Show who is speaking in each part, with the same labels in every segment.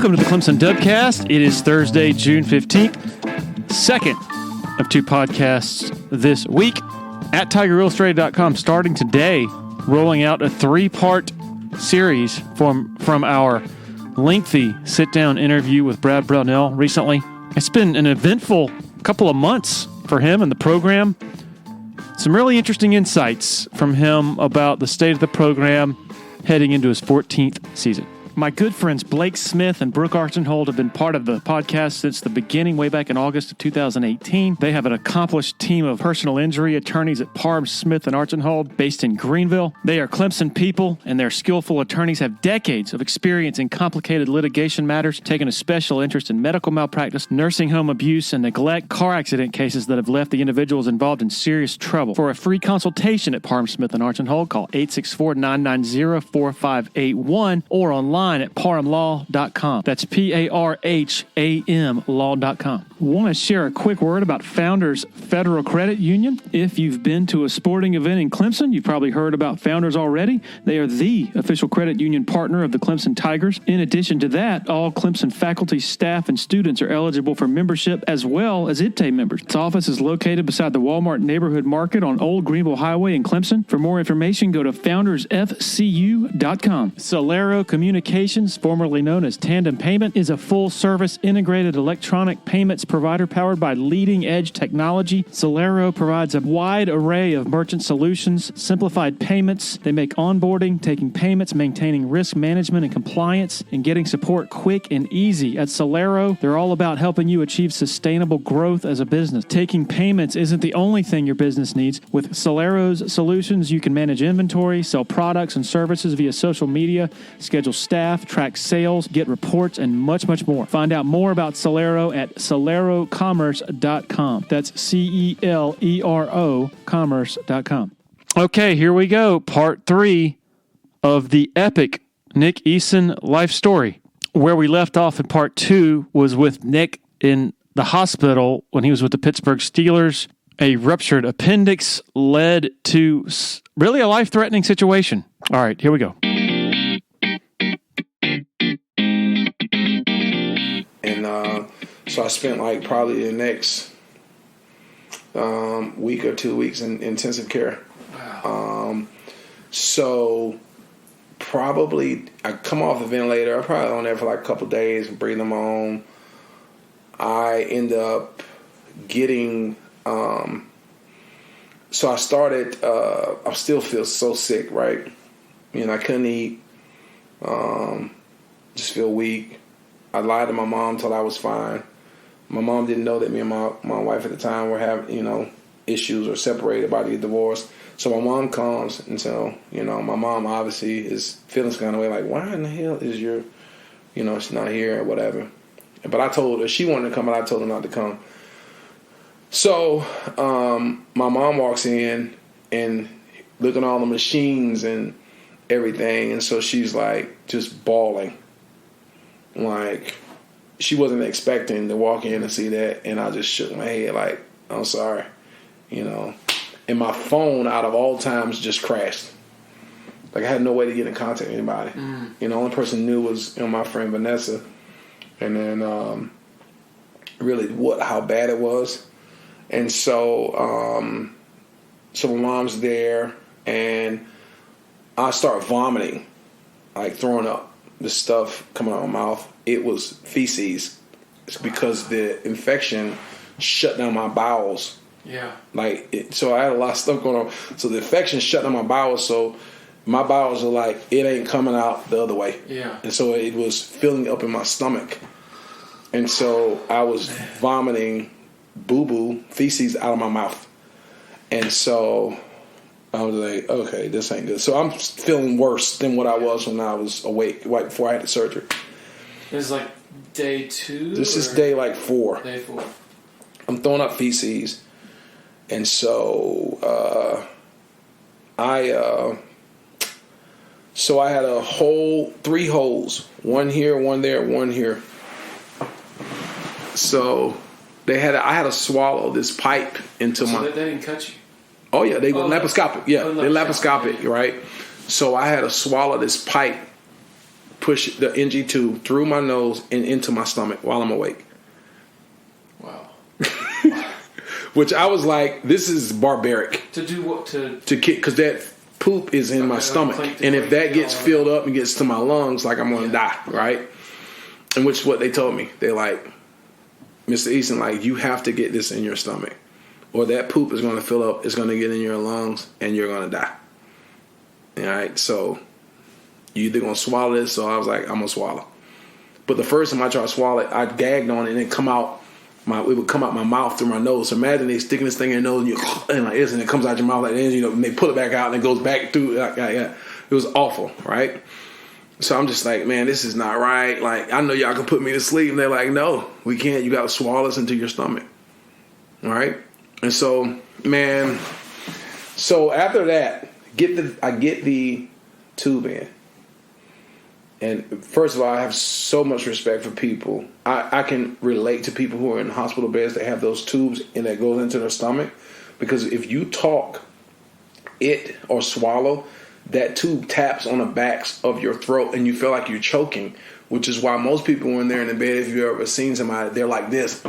Speaker 1: Welcome to the Clemson Dubcast. It is Thursday, June 15th, second of two podcasts this week at TigerIllustrated.com. Starting today, rolling out a three-part series from our lengthy sit-down interview with Brad Brownell recently. It's been an eventful couple of months for him and the program. Some really interesting insights from him about the state of the program heading into his 14th season. My good friends Blake Smith and Brooke Archenhold have been part of the podcast since the beginning, way back in August of 2018. They have an accomplished team of personal injury attorneys at Parham, Smith, and Archenhold based in Greenville. They are Clemson people, and their skillful attorneys have decades of experience in complicated litigation matters, taking a special interest in medical malpractice, nursing home abuse, and neglect, car accident cases that have left the individuals involved in serious trouble. For a free consultation at Parham, Smith, and Archenhold, call 864-990-4581 or online at parhamlaw.com. That's P-A-R-H-A-M law.com. Want to share a quick word about Founders Federal Credit Union? If you've been to a sporting event in Clemson, you've probably heard about Founders already. They are the official credit union partner of the Clemson Tigers. In addition to that, all Clemson faculty, staff, and students are eligible for membership as well as IPTAY members. Its office is located beside the Walmart Neighborhood Market on Old Greenville Highway in Clemson. For more information, go to foundersfcu.com. Solero Communications, formerly known as Tandem Payment, is a full-service integrated electronic payments provider powered by leading-edge technology. Solero provides a wide array of merchant solutions, simplified payments. They make onboarding, taking payments, maintaining risk management and compliance, and getting support quick and easy. At Solero, they're all about helping you achieve sustainable growth as a business. Taking payments isn't the only thing your business needs. With Solero's solutions, you can manage inventory, sell products and services via social media, schedule staff, track sales, get reports, and much, much more. Find out more about Solero at solerocommerce.com. That's C-E-L-E-R-O commerce.com. Okay, here we go. Part 3 of the epic Nick Eason life story. Where we left off in part 2 was with Nick in the hospital when he was with the Pittsburgh Steelers. A ruptured appendix led to really a life-threatening situation. All right, here we go.
Speaker 2: So I spent like probably the next week or 2 weeks in intensive care. Wow. So probably I come off the ventilator. I probably on there for like a couple of days and breathing them on. I end up getting so I started I still feel so sick, right? I couldn't eat, just feel weak. I lied to my mom till I was fine. My mom didn't know that me and my wife at the time were having, issues or separated, about to get divorced. So my mom comes and so, my mom obviously is feeling some kind of way, like, why in the hell is she's not here or whatever. But I told her she wanted to come, but I told her not to come. So my mom walks in and looking at all the machines and everything. And so she's like just bawling. Like, she wasn't expecting to walk in and see that, and I just shook my head like, I'm sorry, And my phone, out of all times, just crashed. Like, I had no way to get in contact with anybody. The only person who knew was my friend Vanessa. And then really how bad it was. And so my mom's there, and I start vomiting, like throwing up. The stuff coming out of my mouth, it was feces. It's because the infection shut down my bowels. Yeah. So I had a lot of stuff going on. So the infection shut down my bowels, so my bowels are like, it ain't coming out the other way. Yeah. And so it was filling up in my stomach. And so I was vomiting boo-boo, feces out of my mouth. And so I was like, okay, this ain't good. So I'm feeling worse than what I was when I was awake, right before I had the surgery.
Speaker 3: This is like day 2?
Speaker 2: This is day like 4.
Speaker 3: Day 4.
Speaker 2: I'm throwing up feces. And so I had a 3 holes. One here, one there, one here. So I had to swallow this pipe into my...
Speaker 3: So they didn't cut you?
Speaker 2: Oh, yeah, they were laparoscopic. Yeah, they're laparoscopic, right? So I had to swallow this pipe push the NG tube through my nose and into my stomach while I'm awake.
Speaker 3: Wow.
Speaker 2: Which I was like, this is barbaric.
Speaker 3: To do what? To
Speaker 2: kick, because that poop is in my stomach, and if that gets filled up and gets to my lungs, like I'm gonna die, right? And which is what they told me. They're like, Mr. Eason, like, you have to get this in your stomach, or that poop is gonna fill up, it's gonna get in your lungs, and you're gonna die. All right, so you either gonna swallow this, so I was like, I'm gonna swallow. But the first time I tried to swallow it, I gagged on it, and it would come out my mouth through my nose. So imagine they sticking this thing in your nose and like this, and it comes out your mouth like this, and they pull it back out and it goes back through. Yeah. It was awful, right? So I'm just like, man, this is not right. Like, I know y'all can put me to sleep, and they're like, no, we can't. You got to swallow this into your stomach, all right? And so, man, so after that, I get the tube in. And first of all, I have so much respect for people. I can relate to people who are in hospital beds that have those tubes and that goes into their stomach. Because if you talk it or swallow, that tube taps on the backs of your throat and you feel like you're choking, which is why most people when they're in the bed, if you've ever seen somebody, they're like this.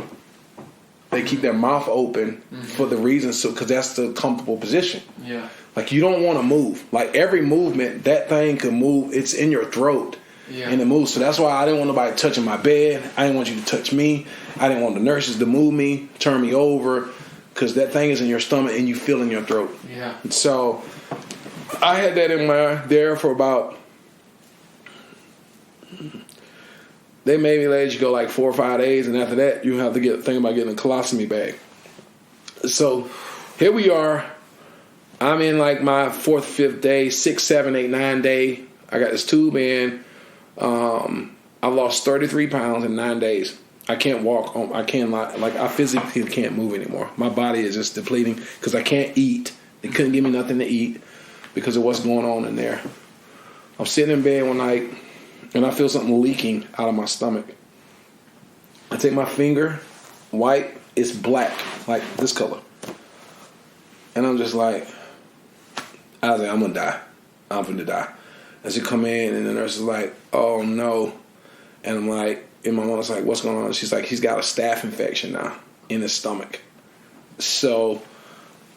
Speaker 2: They keep their mouth open for the reason, because that's the comfortable position.
Speaker 3: Yeah.
Speaker 2: Like, you don't want to move. Like, every movement, that thing could move. It's in your throat.
Speaker 3: Yeah.
Speaker 2: And it moves. So that's why I didn't want nobody touching my bed. I didn't want you to touch me. I didn't want the nurses to move me, turn me over, because that thing is in your stomach and you feel in your throat.
Speaker 3: Yeah.
Speaker 2: So I had that in there for about, they made me let you go like 4 or 5 days, and after that you have to think about getting a colostomy bag. So here we are. I'm in like my 4th, 5th day, 6, 7, 8, 9 day. I got this tube in. I lost 33 pounds in 9 days. I can't walk. I can't, like, I physically can't move anymore. My body is just depleting because I can't eat. They couldn't give me nothing to eat because of what's going on in there. I'm sitting in bed one night and I feel something leaking out of my stomach. I take my finger, white, it's black, like this color. And I'm just like, I was like, I'm gonna die. I'm gonna die. And she come in and the nurse is like, oh no. And I'm like, and my mom's like, what's going on? She's like, he's got a staph infection now in his stomach. So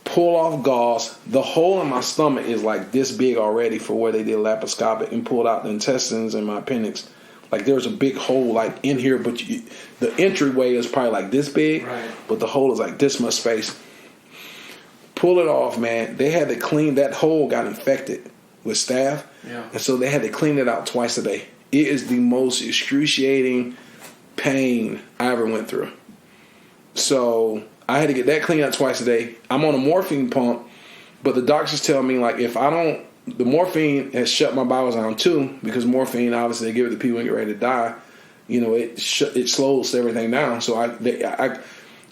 Speaker 2: pull off gauze. The hole in my stomach is like this big already for where they did laparoscopic and pulled out the intestines and my appendix. Like, there's a big hole like in here, but the entryway is probably like this big,
Speaker 3: right,
Speaker 2: but the hole is like this much space. Pull it off, man. They had to clean, that hole got infected with staph.
Speaker 3: Yeah.
Speaker 2: And so they had to clean it out twice a day. It is the most excruciating pain I ever went through. So I had to get that cleaned out twice a day. I'm on a morphine pump, but the doctors tell me, like, if I don't, the morphine has shut my bowels down too, because morphine, obviously, they give it to people when get ready to die. You know, it slows everything down. So I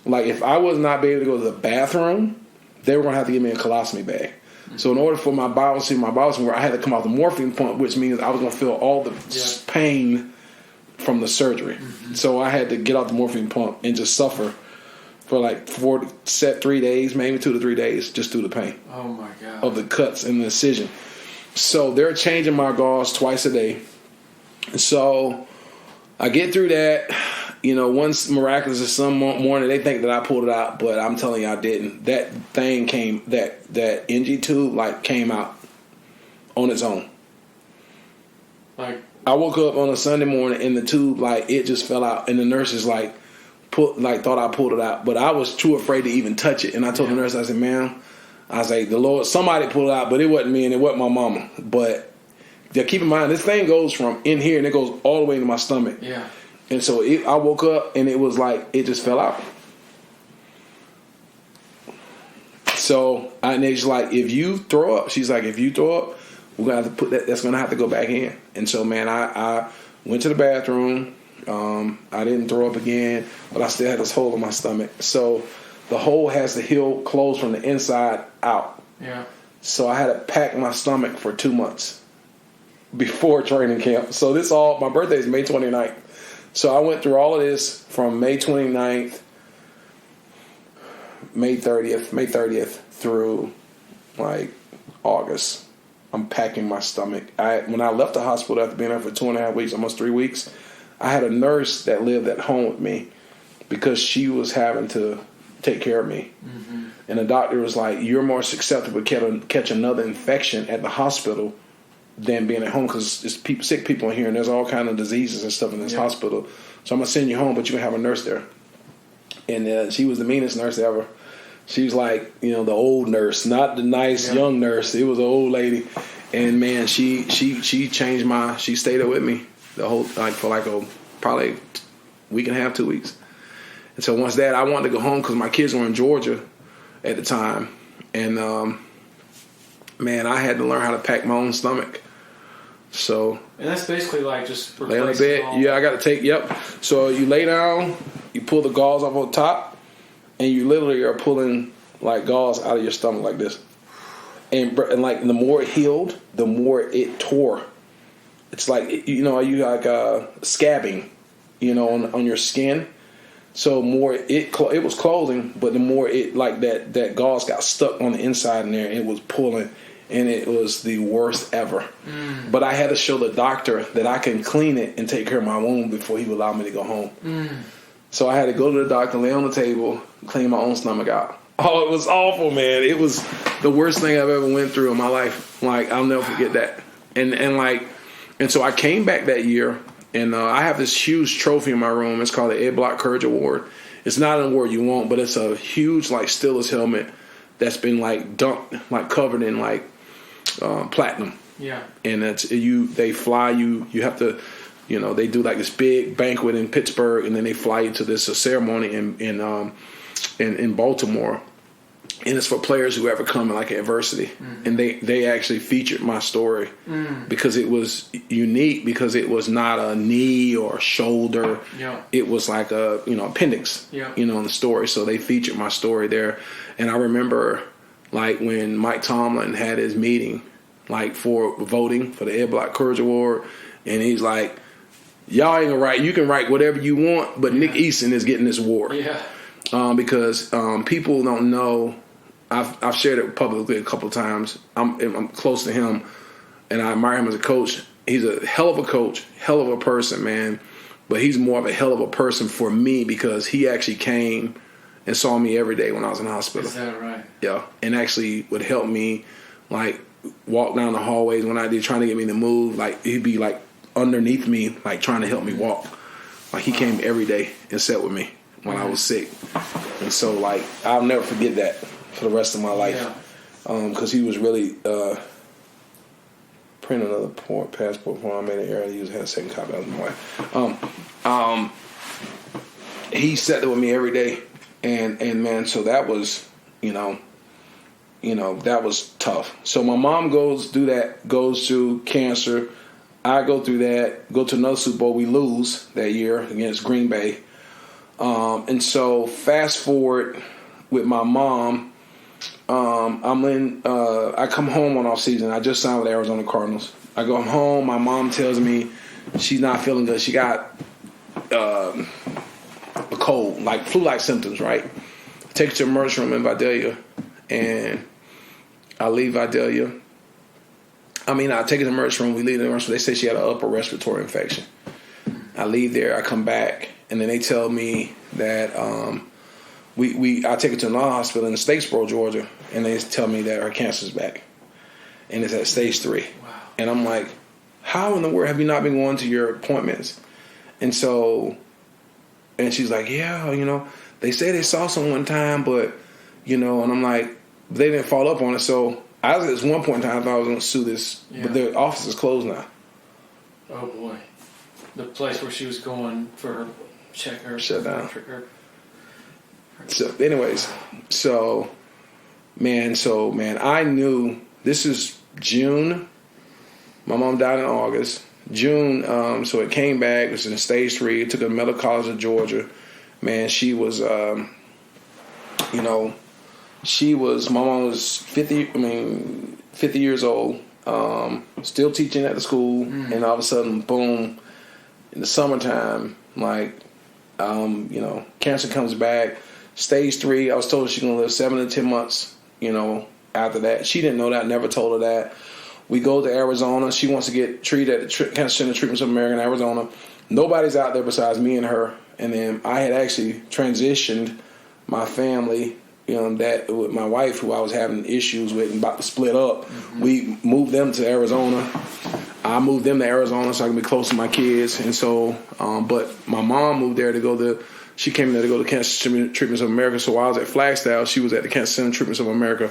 Speaker 2: like, if I was not be able to go to the bathroom, they were going to have to give me a colostomy bag. So in order for my bowels to work, I had to come off the morphine pump, which means I was going to feel all the pain from the surgery. Mm-hmm. So I had to get off the morphine pump and just suffer for like 3 days, maybe 2 to 3 days, just through the pain.
Speaker 3: Oh my God.
Speaker 2: Of the cuts and the incision. So they're changing my gauze twice a day. So I get through that. You know, once miraculously some morning they think that I pulled it out, but I'm telling you I didn't. That thing came, that NG tube, like, came out on its own.
Speaker 3: Like,
Speaker 2: I woke up on a Sunday morning and the tube, like, it just fell out, and the nurses thought I pulled it out, but I was too afraid to even touch it. And I told the nurse, I said, ma'am, I was like, the Lord, somebody pulled it out, but it wasn't me and it wasn't my mama. But keep in mind, this thing goes from in here and it goes all the way to my stomach.
Speaker 3: Yeah.
Speaker 2: And so I woke up and it was like, it just fell out. So and she's like, if you throw up, we're gonna have to put that. That's gonna have to go back in. And so, man, I went to the bathroom. I didn't throw up again, but I still had this hole in my stomach. So the hole has to heal closed from the inside out.
Speaker 3: Yeah.
Speaker 2: So I had to pack my stomach for 2 months before training camp. So my birthday is May 29th. So I went through all of this from May 29th, May 30th through like August. I'm packing my stomach. When I left the hospital after being there for 2.5 weeks, almost 3 weeks, I had a nurse that lived at home with me because she was having to take care of me. Mm-hmm. And the doctor was like, you're more susceptible to catch another infection at the hospital than being at home because it's sick people in here and there's all kind of diseases and stuff in this hospital. So I'm going to send you home, but you can have a nurse there. And she was the meanest nurse ever. She was like, the old nurse, not the nice young nurse. It was an old lady. And man, she changed she stayed there with me the whole, for probably week and a half, 2 weeks. And so once that, I wanted to go home because my kids were in Georgia at the time. And, man, I had to learn how to pack my own stomach. So.
Speaker 3: And that's basically like just
Speaker 2: lay on the bed. Yeah, I got to take, So you lay down, you pull the gauze off on top, and you literally are pulling like gauze out of your stomach like this. And like the more it healed, the more it tore. It's like, you like scabbing, on your skin. So more it was closing, but the more it like that gauze got stuck on the inside in there, it was pulling, and it was the worst ever. Mm. But I had to show the doctor that I can clean it and take care of my wound before he would allow me to go home. Mm. So I had to go to the doctor, lay on the table, clean my own stomach out. Oh, it was awful, man. It was the worst thing I've ever went through in my life. Like, I'll never forget that. And so I came back that year, and I have this huge trophy in my room. It's called the Ed Block Courage Award. It's not an award you want, but it's a huge, like, Steelers helmet that's been, like, dunked, like, covered in, like, platinum. Yeah. And they fly you. You have to, they do, like, this big banquet in Pittsburgh, and then they fly you to this ceremony in Baltimore. And it's for players who ever come in like adversity. Mm-hmm. And they actually featured my story because it was unique, because it was not a knee or a shoulder. Yeah. It was like a, appendix, in the story. So they featured my story there. And I remember like when Mike Tomlin had his meeting, like for voting for the Ed Block Courage Award. And he's like, y'all ain't gonna write, you can write whatever you want, but Nick Eason is getting this award. Yeah. Because people don't know. I've shared it publicly a couple of times. I'm close to him, and I admire him as a coach. He's a hell of a coach, hell of a person, man. But he's more of a hell of a person for me because he actually came and saw me every day when I was in the hospital.
Speaker 3: Is that right?
Speaker 2: Yeah, and actually would help me, like, walk down the hallways when I did, trying to get me to move. Like, he'd be, like, underneath me, like, trying to help me walk. Like, he came every day and sat with me when I was sick. And so, like, I'll never forget that for the rest of my life. Because he was really print another passport form. I made an error. He had a second copy. That was my wife. He sat there with me every day. And man, so that was, that was tough. So my mom goes through cancer. I go through that, go to another Super Bowl. We lose that year against Green Bay. And so fast forward with my mom, I come home on off season. I just signed with Arizona Cardinals. I go home. My mom tells me she's not feeling good. She got a cold, like flu-like symptoms, right? I take her to the emergency room in Vidalia, and I leave Vidalia. I take her to the emergency room. We leave the emergency room. They say she had an upper respiratory infection. I leave there. I come back, and then they tell me that I take her to another hospital in Statesboro, Georgia, and they tell me that her cancer's back, and it's at stage 3. Wow. And I'm like, how in the world have you not been going to your appointments? And she's like, yeah, they say they saw some one time, but, and I'm like, they didn't follow up on it. So I was at one point in time, I thought I was going to sue this, but the office is closed now.
Speaker 3: Oh boy, the place where she was going for her check, her
Speaker 2: shut down. So, anyways, man, I knew this is June. My mom died in August. June, so it came back. It was in stage 3. It took her to Medical College of Georgia. Man, she was, my mom was 50 years old, still teaching at the school, and all of a sudden, boom, in the summertime, cancer comes back. Stage 3, I was told she's going to live 7 to 10 months, after that. She didn't know that, never told her that. We go to Arizona. She wants to get treated at the Cancer Center Treatments of America in Arizona. Nobody's out there besides me and her. And then I had actually transitioned my family, that with my wife, who I was having issues with and about to split up. Mm-hmm. We moved them to Arizona. I moved them to Arizona so I can be close to my kids. And so, but my mom moved there she came there to go to Cancer Treatments of America. So while I was at Flagstaff, she was at the Cancer Center Treatments of America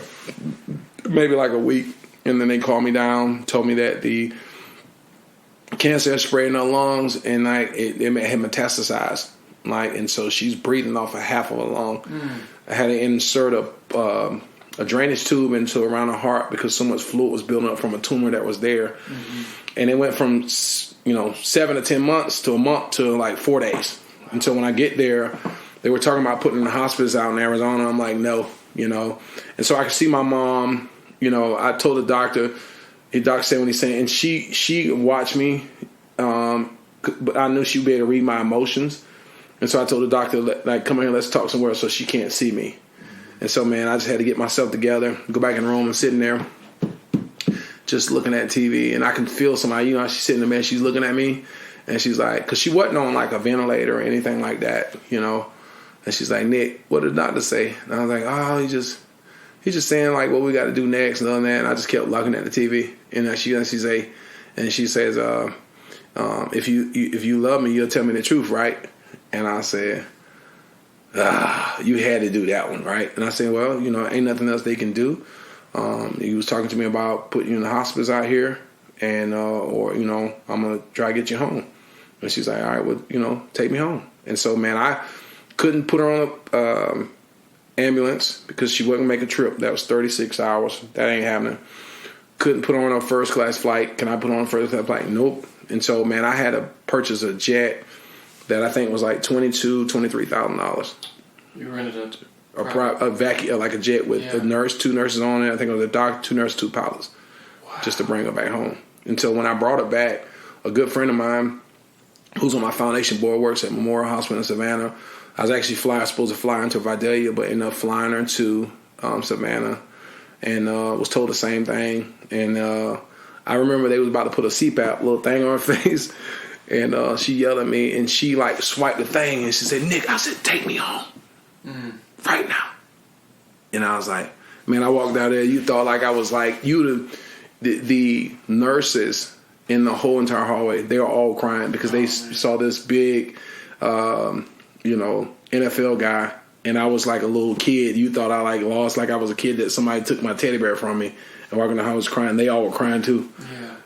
Speaker 2: maybe like a week. And then they called me down, told me that the cancer had spread in her lungs and it had metastasized. And so she's breathing off of half of her lung. I had to insert a drainage tube into around her heart because so much fluid was building up from a tumor that was there. Mm-hmm. And it went from 7 to 10 months to a month to like 4 days. And so when I get there, they were talking about putting in the hospice out in Arizona. I'm like, no, And so I could see my mom. I told the doctor said what he's saying, and she watched me, but I knew she'd be able to read my emotions. And so I told the doctor, come here, let's talk somewhere so she can't see me. And so, man, I just had to get myself together, go back in the room and sitting there just looking at TV. And I can feel somebody, she's sitting there, man, she's looking at me. And she's like, because she wasn't on like a ventilator or anything like that, And she's like, Nick, what did the doctor say? And I was like, oh, he's just saying like what we got to do next and all that. And I just kept looking at the TV. And she says, if you love me, you'll tell me the truth, right? And I said, you had to do that one, right? And I said, well, ain't nothing else they can do. He was talking to me about putting you in the hospice out here, and or I'm gonna try to get you home. And she's like, all right, well, take me home. And so, man, I couldn't put her on a ambulance because she wasn't making a trip. That was 36 hours. That ain't happening. Couldn't put her on a first class flight. Can I put her on a first class flight? Nope. And so, man, I had to purchase a jet that I think was like $23,000.
Speaker 3: You rented
Speaker 2: a vacuum, like a jet with a nurse, 2 nurses on it. I think it was a doctor, 2 nurses, 2 pilots, just to bring her back home. Until when I brought her back, a good friend of mine who's on my foundation board works at Memorial Hospital in Savannah. I was actually supposed to fly into Vidalia, but ended up flying her to Savannah, and was told the same thing. And I remember they was about to put a CPAP little thing on her face, and she yelled at me, and she like swiped the thing, and she said, Nick, I said, take me home right now. And I was like, man, I walked out there. You thought like I was like the nurses in the whole entire hallway. They were all crying because they saw this big, NFL guy, and I was like a little kid. You thought I like lost, like I was a kid that somebody took my teddy bear from me, and walking the house crying. They all were crying too,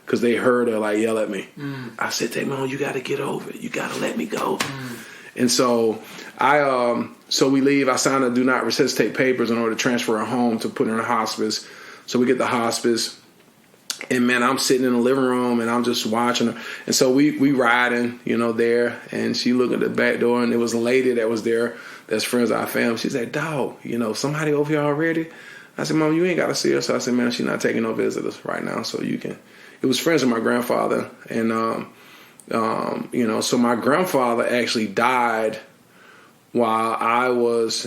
Speaker 2: because they heard her like yell at me. I said, "Take me home. You got to get over it. You got to let me go." And so so we leave. I signed a do not resuscitate papers in order to transfer her home to put her in a hospice. So we get the hospice. And, man, I'm sitting in the living room, and I'm just watching her. And so we riding, there. And she looked at the back door, and there was a lady that was there that's friends of our family. She said, dog, somebody over here already? I said, Mom, you ain't got to see her. So I said, man, she's not taking no visitors right now, so you can. It was friends of my grandfather. And, so my grandfather actually died while I was,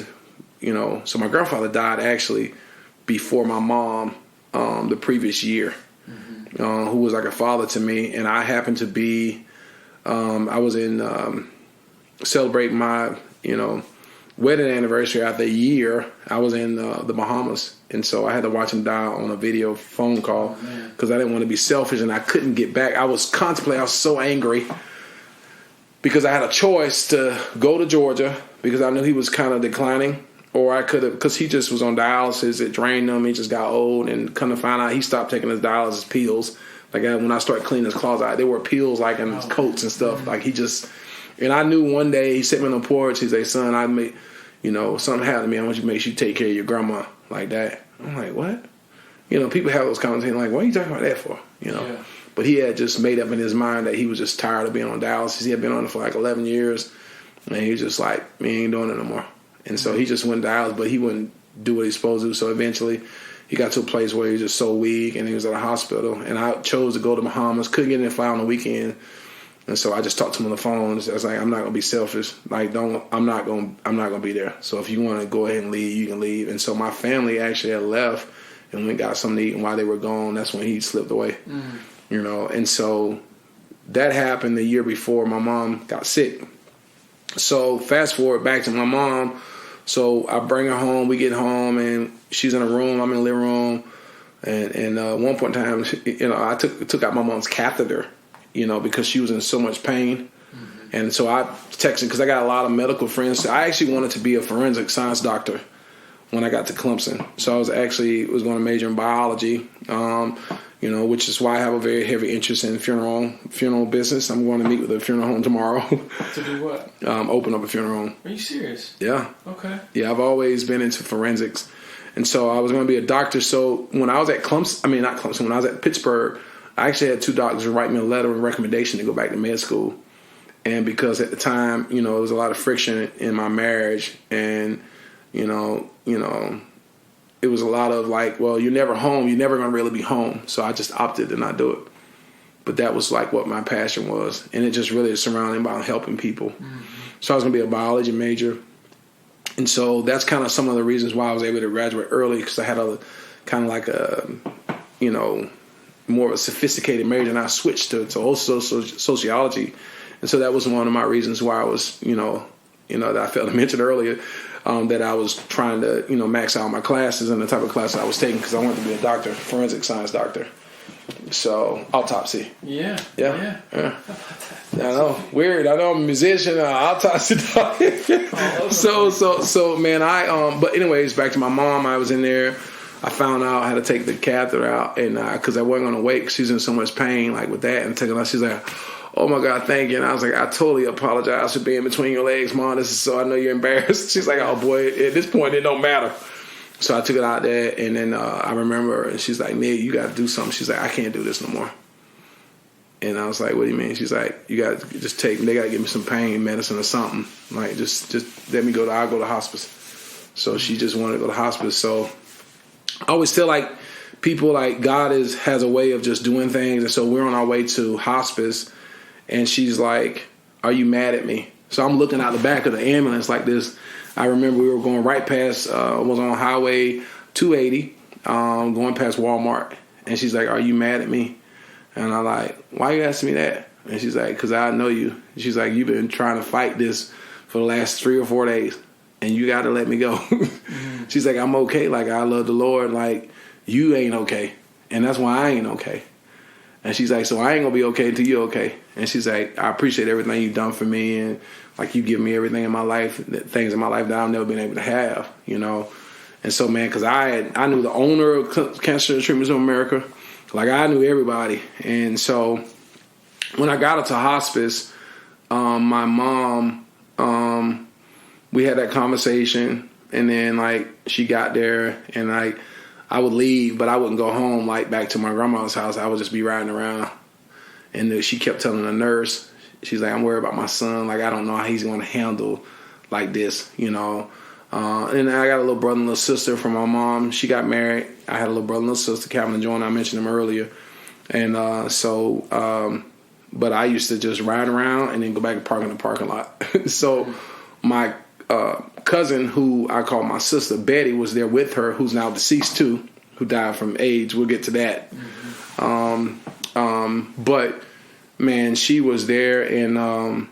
Speaker 2: so my grandfather died actually before my mom the previous year. Who was like a father to me, and I happened to be, I was in celebrating my, wedding anniversary after a year. I was in the Bahamas, and so I had to watch him die on a video phone call because I didn't want to be selfish, and I couldn't get back. I was contemplating. I was so angry because I had a choice to go to Georgia because I knew he was kind of declining. Or I could have, because he just was on dialysis. It drained him. He just got old, and kind of found out he stopped taking his dialysis pills. Like when I started cleaning his clothes out, there were pills like in his coats and stuff. Like he just, and I knew one day he sat me on the porch. He said, "Son, I made, something happened to me. I want you to make sure you take care of your grandma like that." I'm like, what? People have those conversations like, "What are you talking about that for?"
Speaker 3: Yeah.
Speaker 2: But he had just made up in his mind that he was just tired of being on dialysis. He had been on it for like 11 years, and he was just like, "We ain't doing it no more." And so he just went dialysis, but he wouldn't do what he's supposed to. So eventually he got to a place where he was just so weak, and he was at a hospital. And I chose to go to Bahamas. Couldn't get in and fly on the weekend. And so I just talked to him on the phone. I was like, I'm not gonna be selfish. Like, I'm not gonna be there. So if you want to go ahead and leave, you can leave. And so my family actually had left and went and got something to eat. And while they were gone, that's when he slipped away. You know, and so that happened the year before my mom got sick. So fast forward back to my mom. So I bring her home. We get home, and she's in a room. I'm in the living room. And at one point in time, you know, I took out my mom's catheter, you know, because she was in so much pain. And so I texted, because I got a lot of medical friends. So I actually wanted to be a forensic science doctor when I got to Clemson. So I was going to major in biology, you know, which is why I have a very heavy interest in funeral business. I'm going to meet with a funeral home tomorrow.
Speaker 3: To do what?
Speaker 2: Open up a funeral home.
Speaker 3: Are you serious?
Speaker 2: Yeah.
Speaker 3: Okay.
Speaker 2: Yeah, I've always been into forensics. And so I was going to be a doctor. So when I was at when I was at Pittsburgh, I actually had 2 doctors write me a letter of recommendation to go back to med school. And because at the time, you know, there was a lot of friction in my marriage, and, you know, it was a lot of like, well, you're never home. You're never going to really be home. So I just opted to not do it. But that was like what my passion was. And it just really is surrounded by helping people. So I was going to be a biology major. And so that's kind of some of the reasons why I was able to graduate early, because I had a kind of like a, you know, more of a sophisticated major, and I switched to also sociology. And so that was one of my reasons why I was, you know, that I failed to mention earlier, that I was trying to, you know, max out my classes and the type of classes I was taking, because I wanted to be a doctor, forensic science doctor. So autopsy. Yeah. I know. Weird. I know I'm a musician. Autopsy doctor. So man, but anyways, back to my mom. I was in there. I found out how to take the catheter out, and because I wasn't going to wait, 'cause she was in so much pain, like with that, and taking out. She's like, "Oh my God, thank you." And I was like, "I totally apologize for being between your legs, Mom. This is so I know you're embarrassed." She's like, "Oh boy, at this point it don't matter." So I took it out there, and then I remember, and she's like, "Nick, you got to do something." She's like, "I can't do this no more." And I was like, "What do you mean?" She's like, "You got to just they got to give me some pain medicine or something. Like, just let me go I'll go to hospice." So she just wanted to go to hospice. So I always tell like people, like, God has a way of just doing things. And so we're on our way to hospice, and she's like, "Are you mad at me?" So I'm looking out the back of the ambulance like this. I remember we were going right past, was on Highway 280, going past Walmart. And she's like, "Are you mad at me?" And I'm like, "Why you asking me that?" And she's like, "Because I know you." She's like, "You've been trying to fight this for the last 3 or 4 days, and you got to let me go." She's like, "I'm okay. Like, I love the Lord. Like, you ain't okay. And that's why I ain't okay." And she's like, "So I ain't going to be okay until you're okay." And she's like, "I appreciate everything you've done for me. And, like, you give me everything in my life, things in my life that I've never been able to have, you know." And so, man, because I knew the owner of Cancer Treatments of America. Like, I knew everybody. And so when I got into hospice, my mom, we had that conversation. And then, like, she got there, and, like, I would leave, but I wouldn't go home, like, back to my grandma's house. I would just be riding around. And then she kept telling the nurse, she's like, "I'm worried about my son. Like, I don't know how he's going to handle like this, you know." And I got a little brother and little sister from my mom. She got married. I had a little brother and little sister, Calvin and Joanna. I mentioned them earlier. And but I used to just ride around and then go back and park in the parking lot. So my cousin, who I call my sister, Betty, was there with her, who's now deceased too, who died from AIDS. We'll get to that. But man, she was there, and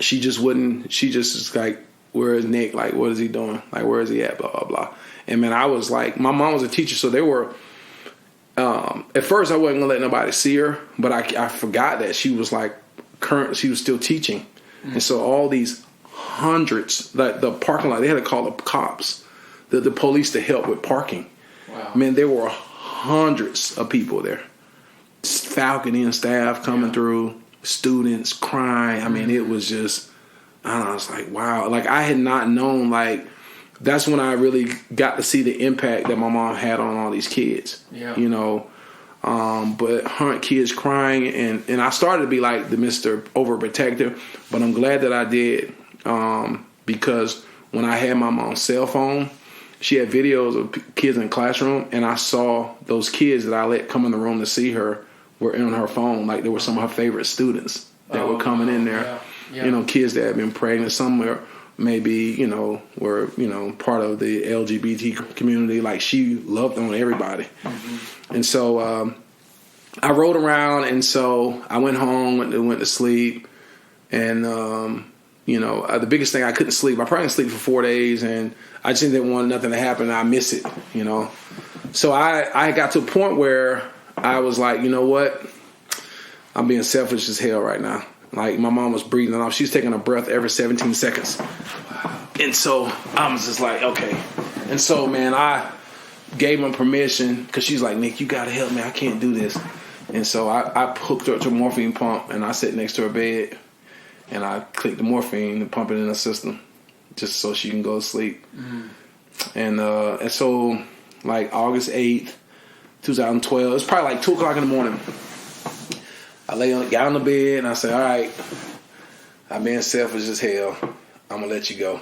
Speaker 2: she just is like, "Where is Nick? Like, what is he doing? Like, where is he at? Blah, blah, blah." And man, I was like, my mom was a teacher, so they were, at first I wasn't going to let nobody see her, but I forgot that she was like she was still teaching. And so all these hundreds, like the parking lot, they had to call the cops, the police, to help with parking.
Speaker 3: Wow.
Speaker 2: Man, there were hundreds of people there. Faculty and staff coming through, students crying. I mean, it was just, I was like, wow. Like, I had not known, like, that's when I really got to see the impact that my mom had on all these kids. Yeah. You know, but her kids crying, and I started to be like the Mr. Overprotective, but I'm glad that I did, because when I had my mom's cell phone, she had videos of kids in the classroom, and I saw those kids that I let come in the room to see her were in her phone. Like, they were some of her favorite students that were coming in there. Yeah. You know, kids that had been pregnant. Some were maybe, were, part of the LGBT community. Like, she loved on everybody. Mm-hmm. And so I rode around, and so I went home, went to sleep. And, the biggest thing, I couldn't sleep. I probably didn't sleep for 4 days, and I just didn't want nothing to happen, and I miss it, So I got to a point where I was like, you know what? I'm being selfish as hell right now. Like, my mom was breathing off. She was taking a breath every 17 seconds. And so I was just like, okay. And so, man, I gave him permission because she's like, Nick, you got to help me. I can't do this. And so I hooked her to a morphine pump, and I sat next to her bed, and I clicked the morphine and pump it in her system just so she can go to sleep. Mm. And so, like, August 8th, 2012, it's probably like 2 o'clock in the morning. I got on the bed, and I said, all right, I've been selfish as hell. I'm going to let you go.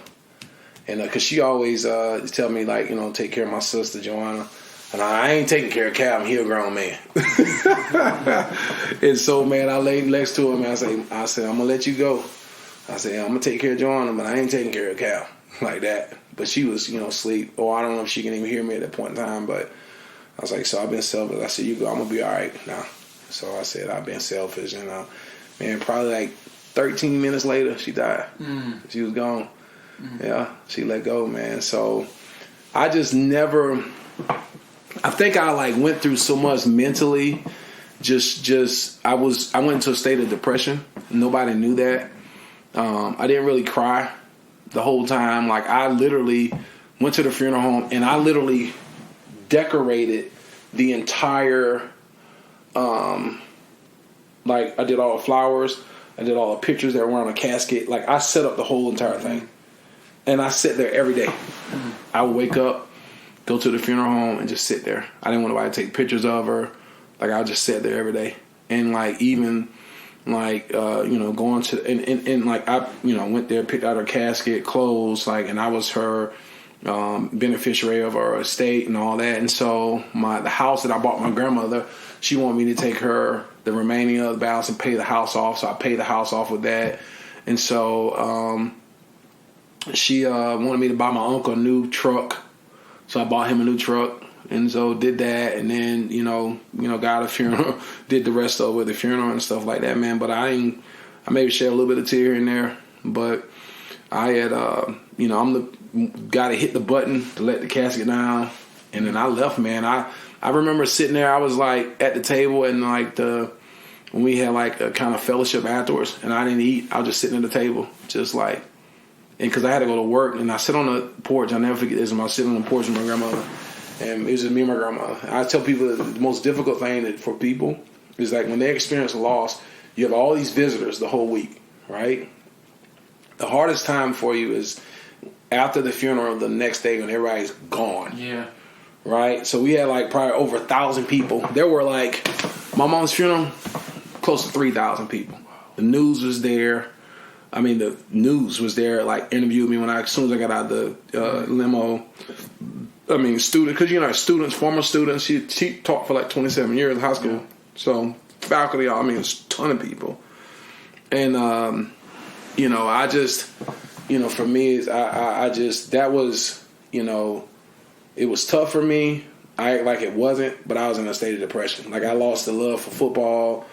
Speaker 2: And because she always tell me, like, take care of my sister, Joanna. And I ain't taking care of Cal. He a grown man. And so, man, I laid next to him, and I said, I'm going to let you go. I said, I'm going to take care of Joanna, but I ain't taking care of Cal like that. But she was, asleep. Or I don't know if she can even hear me at that point in time. But I was like, so I've been selfish. I said, you go. I'm going to be all right now. So I said, I've been selfish. And, man, probably like 13 minutes later, she died. Mm. She was gone. Mm. Yeah, she let go, man. So I just never... I think I like went through so much mentally. I went into a state of depression. Nobody knew that. I didn't really cry the whole time. Like, I literally went to the funeral home, and I literally decorated the entire. Like, I did all the flowers. I did all the pictures that were on a casket. Like, I set up the whole entire thing, and I sit there every day. I would wake up, go to the funeral home, and just sit there. I didn't want nobody to take pictures of her. Like, I just sat there every day. And, like, even, like, going to, and like, I, went there, picked out her casket, clothes, like, and I was her beneficiary of her estate and all that. And so the house that I bought my grandmother, she wanted me to take her the remaining of the balance and pay the house off. So I paid the house off with that. And so she wanted me to buy my uncle a new truck. So I bought him a new truck, and so did that, and then got a funeral, did the rest of it with the funeral and stuff like that, man. But I maybe shed a little bit of tear in there, but I had I'm the guy to hit the button to let the casket down, and then I left, man. I remember sitting there, I was like at the table, and like when we had like a kind of fellowship afterwards, and I didn't eat, I was just sitting at the table, just like. And because I had to go to work, and I sit on the porch. I'll never forget this. I was sitting on the porch with my grandmother, and it was just me and my grandmother. I tell people that the most difficult thing for people is like when they experience a loss, you have all these visitors the whole week, right? The hardest time for you is after the funeral the next day when everybody's gone. Yeah. Right? So we had like probably over 1,000 people. There were like, my mom's funeral, close to 3,000 people. The news was there. I mean, the news was there, like, interviewed me as soon as I got out of the limo. I mean, because, students, former students, she taught for like 27 years in high school. Yeah. So, faculty, I mean, it's a ton of people. And, I just, for me, I just, that was, it was tough for me. I act like it wasn't, but I was in a state of depression. Like, I lost the love for football.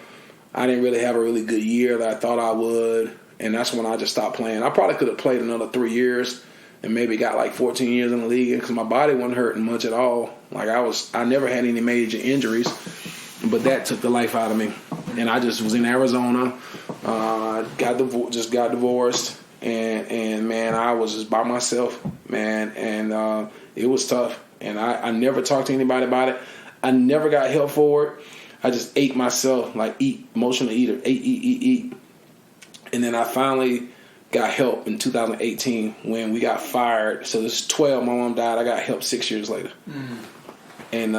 Speaker 2: I didn't really have a really good year that I thought I would. And that's when I just stopped playing. I probably could have played another 3 years and maybe got like 14 years in the league because my body wasn't hurting much at all. Like I never had any major injuries, but that took the life out of me. And I just was in Arizona, got divorced, and man, I was just by myself, man, and it was tough. And I never talked to anybody about it. I never got help for it. I just ate myself, like emotional eater, eat. And then I finally got help in 2018 when we got fired. So this is 12. My mom died. I got help 6 years later. Mm. And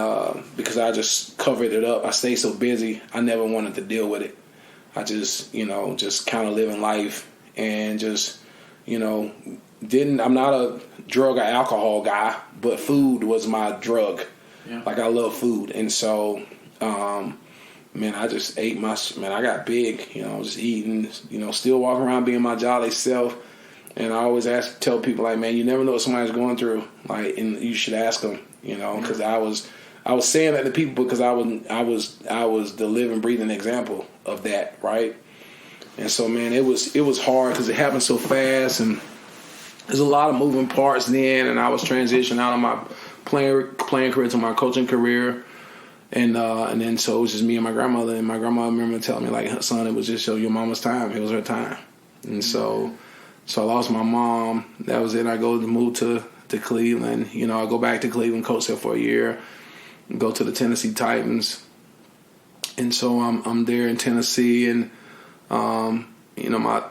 Speaker 2: because I just covered it up. I stayed so busy. I never wanted to deal with it. I just, just kind of living life and just, I'm not a drug or alcohol guy, but food was my drug. Yeah. Like I love food. And so, man, I just ate I got big, just eating, still walking around being my jolly self. And I always tell people, like, man, you never know what somebody's going through, like, and you should ask them, because I was saying that to people because I was the living, breathing example of that, right? And so, man, it was hard because it happened so fast, and there's a lot of moving parts then, and I was transitioning out of my playing career to my coaching career. And then so it was just me and my grandmother. And my grandmother remember telling me, like, son, it was just your mama's time. It was her time. And so I lost my mom. That was it. I move to Cleveland. I go back to Cleveland, coach there for a year, go to the Tennessee Titans. And so I'm there in Tennessee. And, my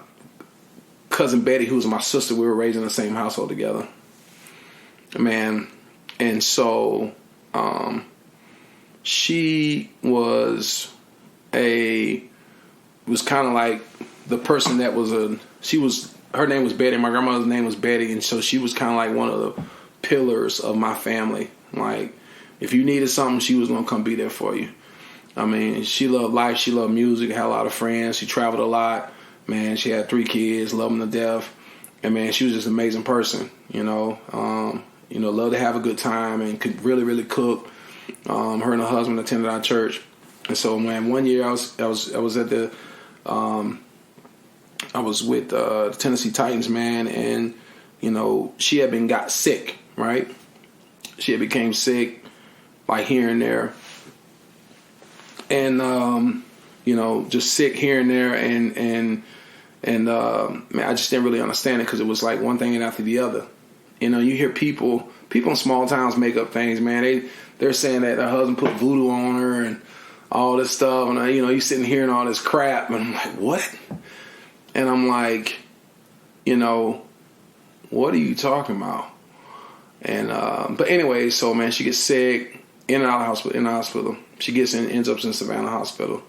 Speaker 2: cousin Betty, who was my sister, we were raised in the same household together. Man. And so she was kind of like the person that her name was Betty, my grandmother's name was Betty, and so she was kind of like one of the pillars of my family. Like, if you needed something, she was going to come be there for you. I mean, she loved life, she loved music, had a lot of friends, she traveled a lot. Man, she had 3 kids, loved them to death. And, man, she was just an amazing person, loved to have a good time and could really, really cook. Her and her husband attended our church. And so, man, one year I was at the I was with the Tennessee Titans, man, and she had got sick, right? She had became sick, like here and there, and just sick here and there, and man, I just didn't really understand it because it was like one thing after the other. You hear people in small towns make up things, man. They're saying that her husband put voodoo on her and all this stuff, and you sitting hearing all this crap, and I'm like, what? And I'm like, what are you talking about? And but anyway, so, man, she gets sick, in and out of the hospital. She ends up in Savannah Hospital,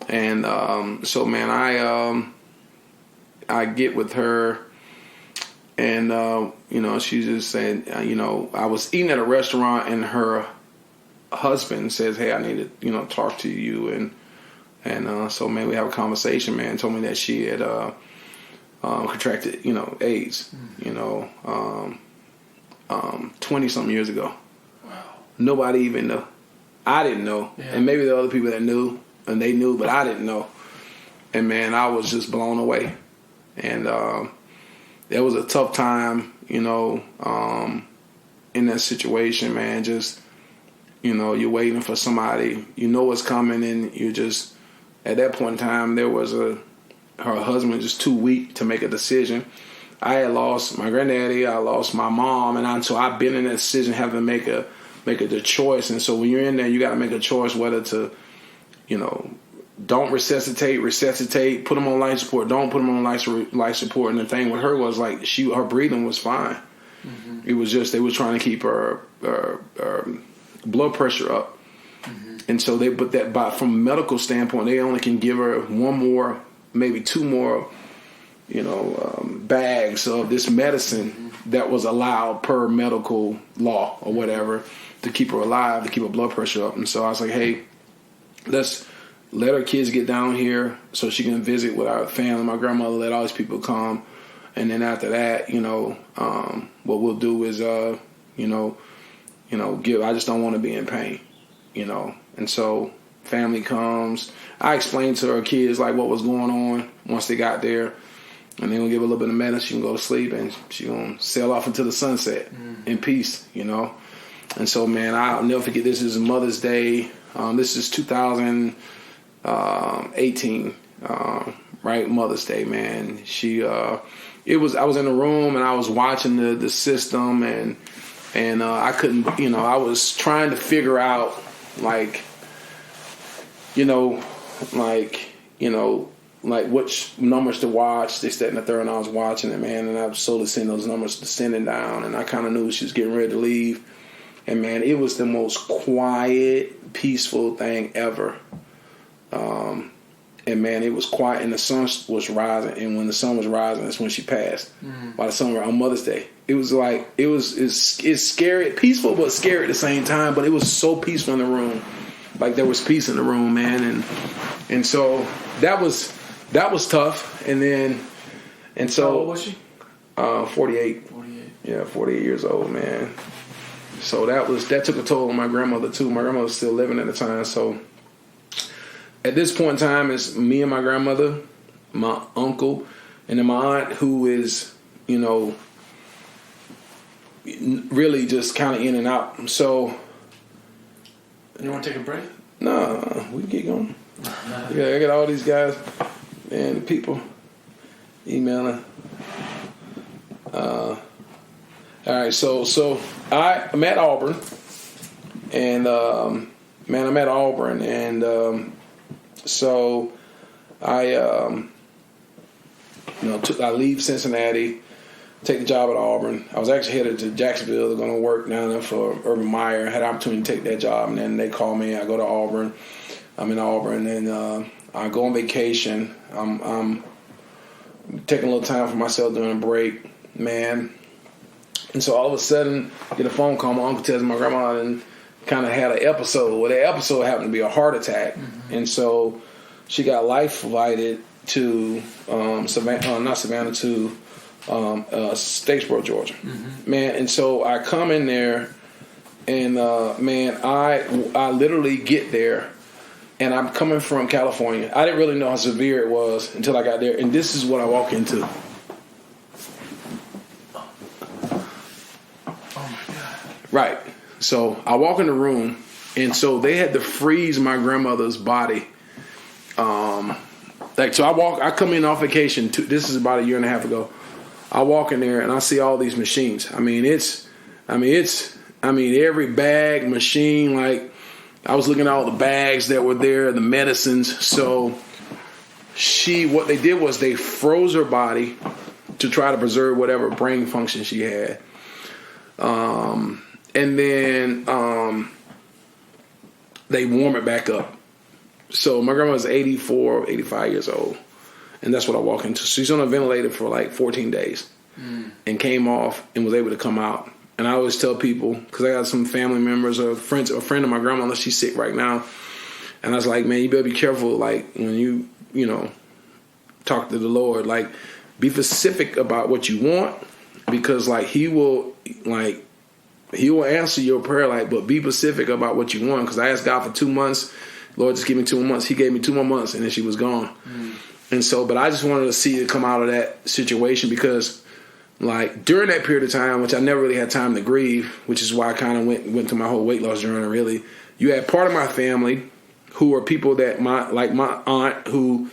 Speaker 2: and so, man, I get with her, and she's just saying, I was eating at a restaurant, and her husband says, hey, I need to talk to you, and so, man, we have a conversation. Man told me that she had contracted AIDS 20-something years ago.
Speaker 3: Wow. Nobody
Speaker 2: even knew. I didn't know.
Speaker 3: Yeah.
Speaker 2: And maybe there were other people that knew, and they knew, but I didn't know. And, man, I was just blown away. And it was a tough time, in that situation, man. Just, you're waiting for somebody, what's coming, and you're just, at that point in time, her husband was just too weak to make a decision. I had lost my granddaddy, I lost my mom, and so I've been in that decision having to make the choice. And so when you're in there, you got to make a choice whether to, don't resuscitate, put them on life support, don't put them on life support. And the thing with her was, like, her breathing was fine. Mm-hmm. It was just they were trying to keep her blood pressure up. Mm-hmm. And so from a medical standpoint, they only can give her 1 more, maybe 2 more, bags of this medicine that was allowed per medical law or whatever to keep her alive, to keep her blood pressure up. And so I was like, hey, let's let her kids get down here so she can visit with our family. My grandmother let all these people come. And then after that, what we'll do is, I just don't want to be in pain, And so family comes. I explained to her kids, like, what was going on once they got there. And then we'll give her a little bit of medicine. She can go to sleep, and she's going to sail off into the sunset in peace, And so, man, I'll never forget, this is Mother's Day. This is 2018, right? Mother's Day, man. I was in the room, and I was watching the system, and I couldn't, I was trying to figure out, like which numbers to watch, this, that, and the third, and I was watching it, man, and I was slowly seeing those numbers descending down, and I kind of knew she was getting ready to leave, and, man, it was the most quiet, peaceful thing ever, and, man, it was quiet, and the sun was rising, and when the sun was rising, that's when she passed, by the sun on Mother's Day. It was like, it's scary, peaceful, but scary at the same time, but it was so peaceful in the room, like there was peace in the room, man, and so that was tough, and so
Speaker 3: how old was she?
Speaker 2: 48.
Speaker 3: 48.
Speaker 2: Yeah, 48 years old, man. So that took a toll on my grandmother too. My grandmother was still living at the time. So at this point in time, it's me and my grandmother, my uncle, and then my aunt, who is, really just kind of in and out. So
Speaker 3: you want to take a break?
Speaker 2: No, we can get going. Yeah, I got all these guys and the people emailing. All right, so I'm at Auburn, and so I I leave Cincinnati, take the job at Auburn. I was actually headed to Jacksonville. They're going to work down there for Urban Meyer. I had an opportunity to take that job, and then they call me. I go to Auburn. I'm in Auburn, and I go on vacation. I'm taking a little time for myself during a break, man. And so all of a sudden, I get a phone call. My uncle tells me my grandma and kind of had an episode. Well, that episode happened to be a heart attack, and so she got life flighted to Statesboro, Georgia. Man, and so I come in there, and I literally get there, and I'm coming from California. I didn't really know how severe it was until I got there, and this is what I walk into. Right. So I walk in the room, and so they had to freeze my grandmother's body. So I come in off vacation. This is about a year and a half ago. I walk in there and I see all these machines. Every bag, machine. Like, I was looking at all the bags that were there, the medicines. So what they did was they froze her body to try to preserve whatever brain function she had. And then they warm it back up. So my grandma was 84, 85 years old. And that's what I walk into. She's on a ventilator for like 14 days and came off and was able to come out. And I always tell people, because I got some family members or friends, a friend of my grandma, she's sick right now. And I was like, man, you better be careful, like, when you talk to the Lord, like, be specific about what you want, because, like, he will answer your prayer, like, but be specific about what you want. Because I asked God for 2 months. Lord, just give me 2 more months. He gave me 2 more months, and then she was gone. And so, but I just wanted to see it come out of that situation, because, like, during that period of time, which I never really had time to grieve, which is why I kind of went through my whole weight loss journey, really. You had part of my family who are people that my aunt, who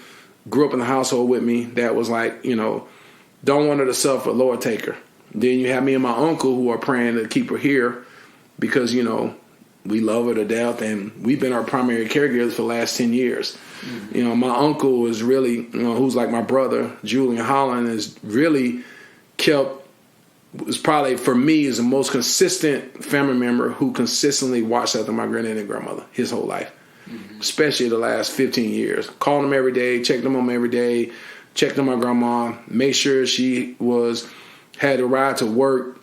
Speaker 2: grew up in the household with me, that was like, don't want her to suffer, Lord, take her. Then you have me and my uncle who are praying to keep her here because, we love her to death, and we've been our primary caregivers for the last 10 years. My uncle is really, who's like my brother, Julian Holland, is really was probably, for me, is the most consistent family member who consistently watched after my granddad and grandmother his whole life, especially the last 15 years. Called them every day, checked them on every day, checked on my grandma, made sure she had a ride to work,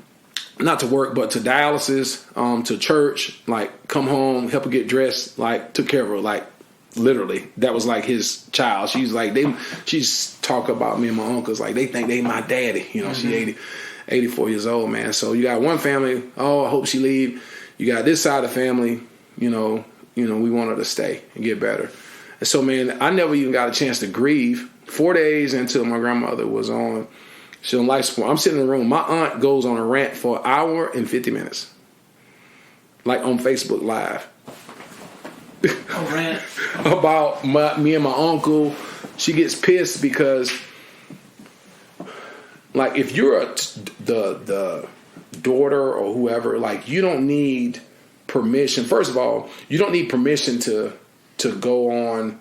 Speaker 2: not to work, but to dialysis, to church, like, come home, help her get dressed, like, took care of her, like, literally. That was like his child. She's like, she's talk about me and my uncles, like, they think they my daddy. She 84 years old, man. So you got one family, I hope she leave. You got this side of the family, we want her to stay and get better. And so, man, I never even got a chance to grieve. 4 days until my grandmother was on. She's on life support. I'm sitting in the room. My aunt goes on a rant for an hour and 50 minutes, like on Facebook Live.
Speaker 3: A rant?
Speaker 2: About me and my uncle. She gets pissed because, like, if you're the daughter or whoever, like, you don't need permission. First of all, you don't need permission to go on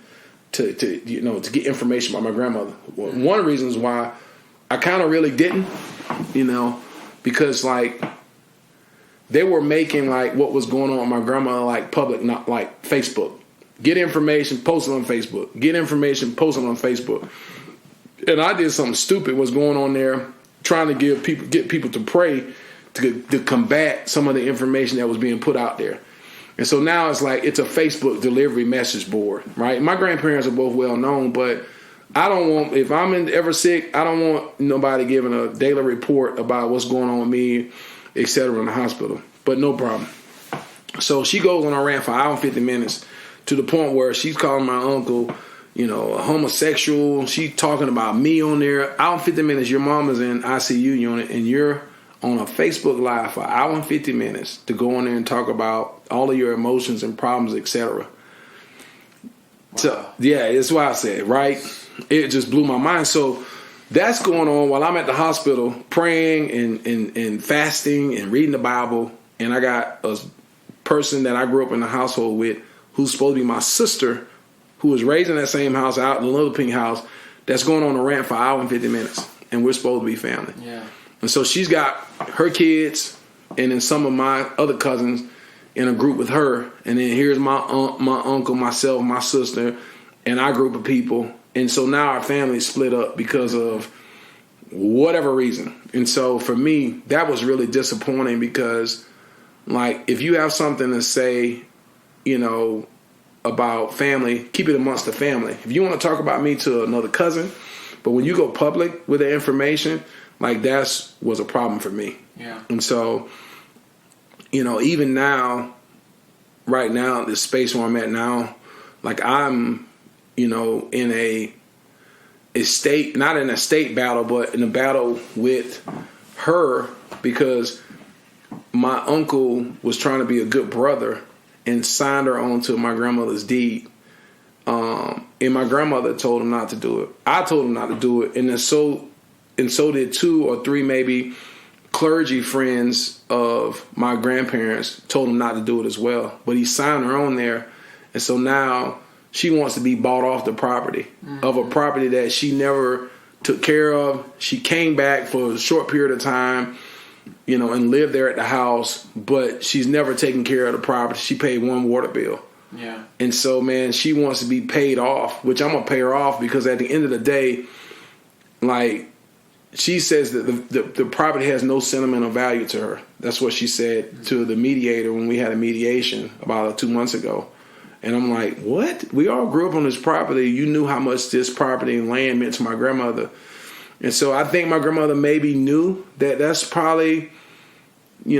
Speaker 2: to get information about my grandmother. One of the reasons why I kind of really didn't, because, like, they were making, like, what was going on with my grandma, like, public, not like Facebook. Get information, post it on Facebook. Get information, post it on Facebook. And I did something stupid, was going on there trying to get people to pray to combat some of the information that was being put out there. And so now it's like it's a Facebook delivery message board, right? My grandparents are both well known, but I don't want, if I'm ever sick, I don't want nobody giving a daily report about what's going on with me, et cetera, in the hospital. But no problem. So she goes on a rant for an hour and 50 minutes to the point where she's calling my uncle, a homosexual. She's talking about me on there. Hour and 50 minutes, your mom is in ICU unit, and you're on a Facebook Live for an hour and 50 minutes to go on there and talk about all of your emotions and problems, etc. Wow. So, yeah, that's why I said, right? It just blew my mind. So that's going on while I'm at the hospital praying and fasting and reading the Bible. And I got a person that I grew up in the household with who's supposed to be my sister, who was raised in that same house out in the Little Pink house, that's going on a rant for an hour and 50 minutes. And we're supposed to be family. Yeah. And so she's got her kids and then some of my other cousins in a group with her. And then here's my aunt, my uncle, myself, my sister, and our group of people. And so now our family is split up because of whatever reason. And so for me, that was really disappointing because, like, if you have something to say, about family, keep it amongst the family. If you want to talk about me to another cousin, but when you go public with the information, like, that was a problem for me. Yeah. And so, even now, right now, the space where I'm at now, like, I'm, in a state, not in a state battle, but in a battle with her because my uncle was trying to be a good brother and signed her onto my grandmother's deed. And my grandmother told him not to do it. I told him not to do it. And so did 2 or 3 maybe clergy friends of my grandparents told him not to do it as well. But he signed her on there. And so now she wants to be bought off the property of a property that she never took care of. She came back for a short period of time, and lived there at the house, but she's never taken care of the property. She paid 1 water bill. Yeah. And so, man, she wants to be paid off, which I'm going to pay her off because at the end of the day, like, she says that the property has no sentimental value to her. That's what she said to the mediator when we had a mediation about 2 months ago. And I'm like, what? We all grew up on this property. You knew how much this property and land meant to my grandmother. And so I think my grandmother maybe knew that that's probably, I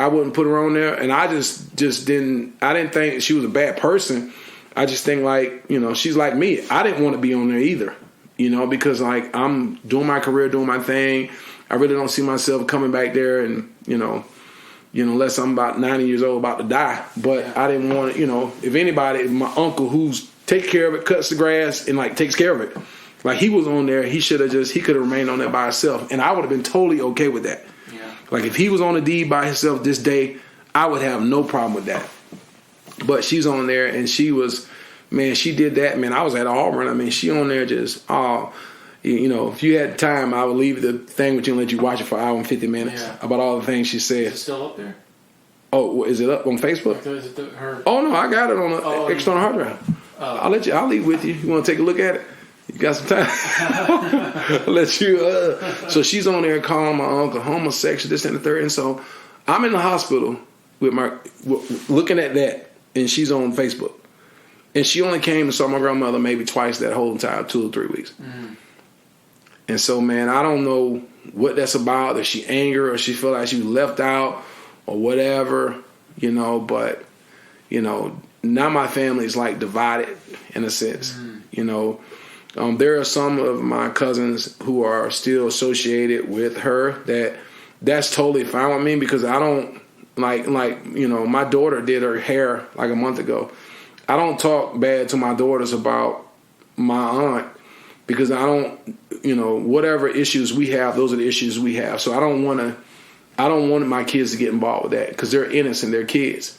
Speaker 2: wouldn't put her on there. And I just didn't think she was a bad person. I just think, like, she's like me. I didn't want to be on there either, because, like, I'm doing my career, doing my thing. I really don't see myself coming back there and, unless I'm about 90 years old, about to die. But I didn't want to, if anybody, my uncle who's takes care of it, cuts the grass and, like, takes care of it. Like, he was on there, he could have remained on there by himself. And I would have been totally okay with that. Yeah. Like, if he was on the deed by himself this day, I would have no problem with that. But she's on there, and she did that, man. I was at Auburn. I mean, she on there just, if you had time, I would leave the thing with you and let you watch it for an hour and 50 minutes about all the things she said.
Speaker 3: Is it still up there?
Speaker 2: Oh, is it up on Facebook?
Speaker 3: Is it her?
Speaker 2: Oh, no, I got it on an external hard drive. I'll leave with you. You want to take a look at it? You got some time? I'll let you. So she's on there calling my uncle homosexual, this and the third. And so I'm in the hospital with looking at that, and she's on Facebook. And she only came and saw my grandmother maybe twice that whole entire 2 or 3 weeks. Mm-hmm. And so, man, I don't know what that's about. If she angry or she feel like she was left out or whatever, But, now my family is, like, divided in a sense, there are some of my cousins who are still associated with her that's totally fine with me because I don't my daughter did her hair like a month ago. I don't talk bad to my daughters about my aunt because I don't, whatever issues we have, those are the issues we have. So I don't want my kids to get involved with that because they're innocent, they're kids.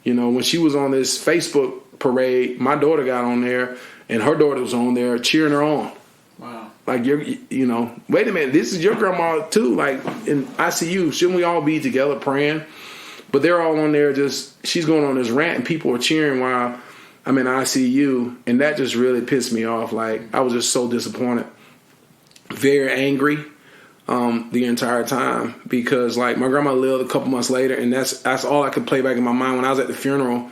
Speaker 2: When she was on this Facebook parade, my daughter got on there and her daughter was on there cheering her on. Wow. Like, wait a minute, this is your grandma too, like in ICU. Shouldn't we all be together praying? But they're all on there she's going on this rant and people are cheering while I'm in ICU. And that just really pissed me off. Like, I was just so disappointed, very angry the entire time because, like, my grandma lived a couple months later and that's all I could play back in my mind when I was at the funeral.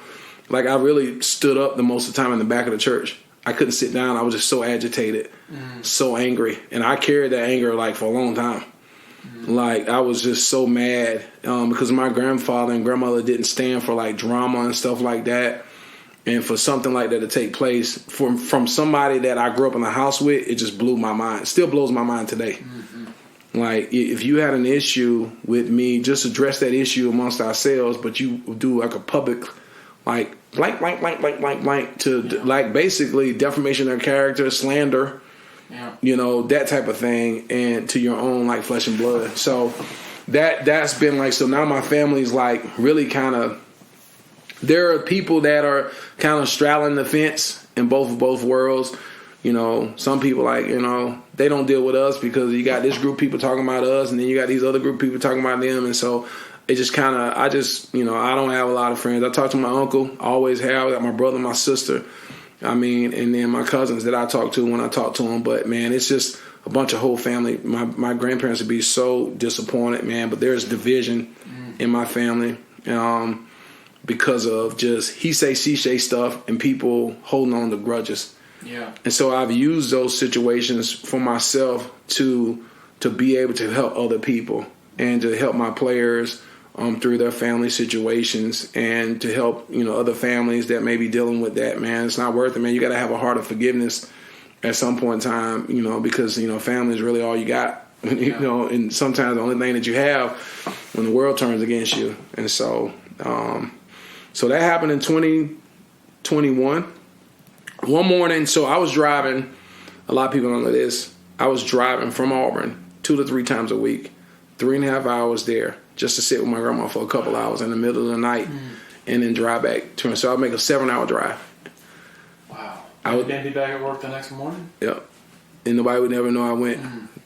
Speaker 2: Like, I really stood up the most of the time in the back of the church. I couldn't sit down. I was just so agitated, so angry. And I carried that anger, like, for a long time. Like, I was just so mad because my grandfather and grandmother didn't stand for, like, drama and stuff like that. And for something like that to take place from somebody that I grew up in the house with, it just blew my mind. Still blows my mind today. Like, if you had an issue with me, just address that issue amongst ourselves, but you do, like, a public, like, blank, to, like, basically defamation of character, slander, you know, that type of thing, and to your own, like, flesh and blood. So that's been, like, so now my family's, like, really kind of, there are people that are kind of straddling the fence in both worlds. You know, some people, like, you know, they don't deal with us because you got this group of people talking about us, and then you got these other group of people talking about them. And so it just kind of, you know, I don't have a lot of friends. I talk to my uncle, I always have. I got my brother, my sister. I mean, and then my cousins that I talk to when I talk to them. But, man, it's just a bunch of whole family. My grandparents would be so disappointed, man. But there's division in my family. Because of just he say, she say stuff and people holding on to grudges. Yeah. And so I've used those situations for myself to be able to help other people and to help my players through their family situations and to help, you know, other families that may be dealing with that, man. It's not worth it, man. You got to have a heart of forgiveness at some point in time, you know, because, you know, family is really all you got, you know, and sometimes the only thing that you have when the world turns against you. And so, so that happened in 2021. One morning, so I was driving. A lot of people don't know this. I was driving from Auburn 2 to 3 times a week, 3.5 hours there, just to sit with my grandma for a couple hours in the middle of the night, and then drive back to her. So I'd make a 7-hour drive.
Speaker 3: Wow. I would then be back at work the next morning?
Speaker 2: Yep. And nobody would never know I went.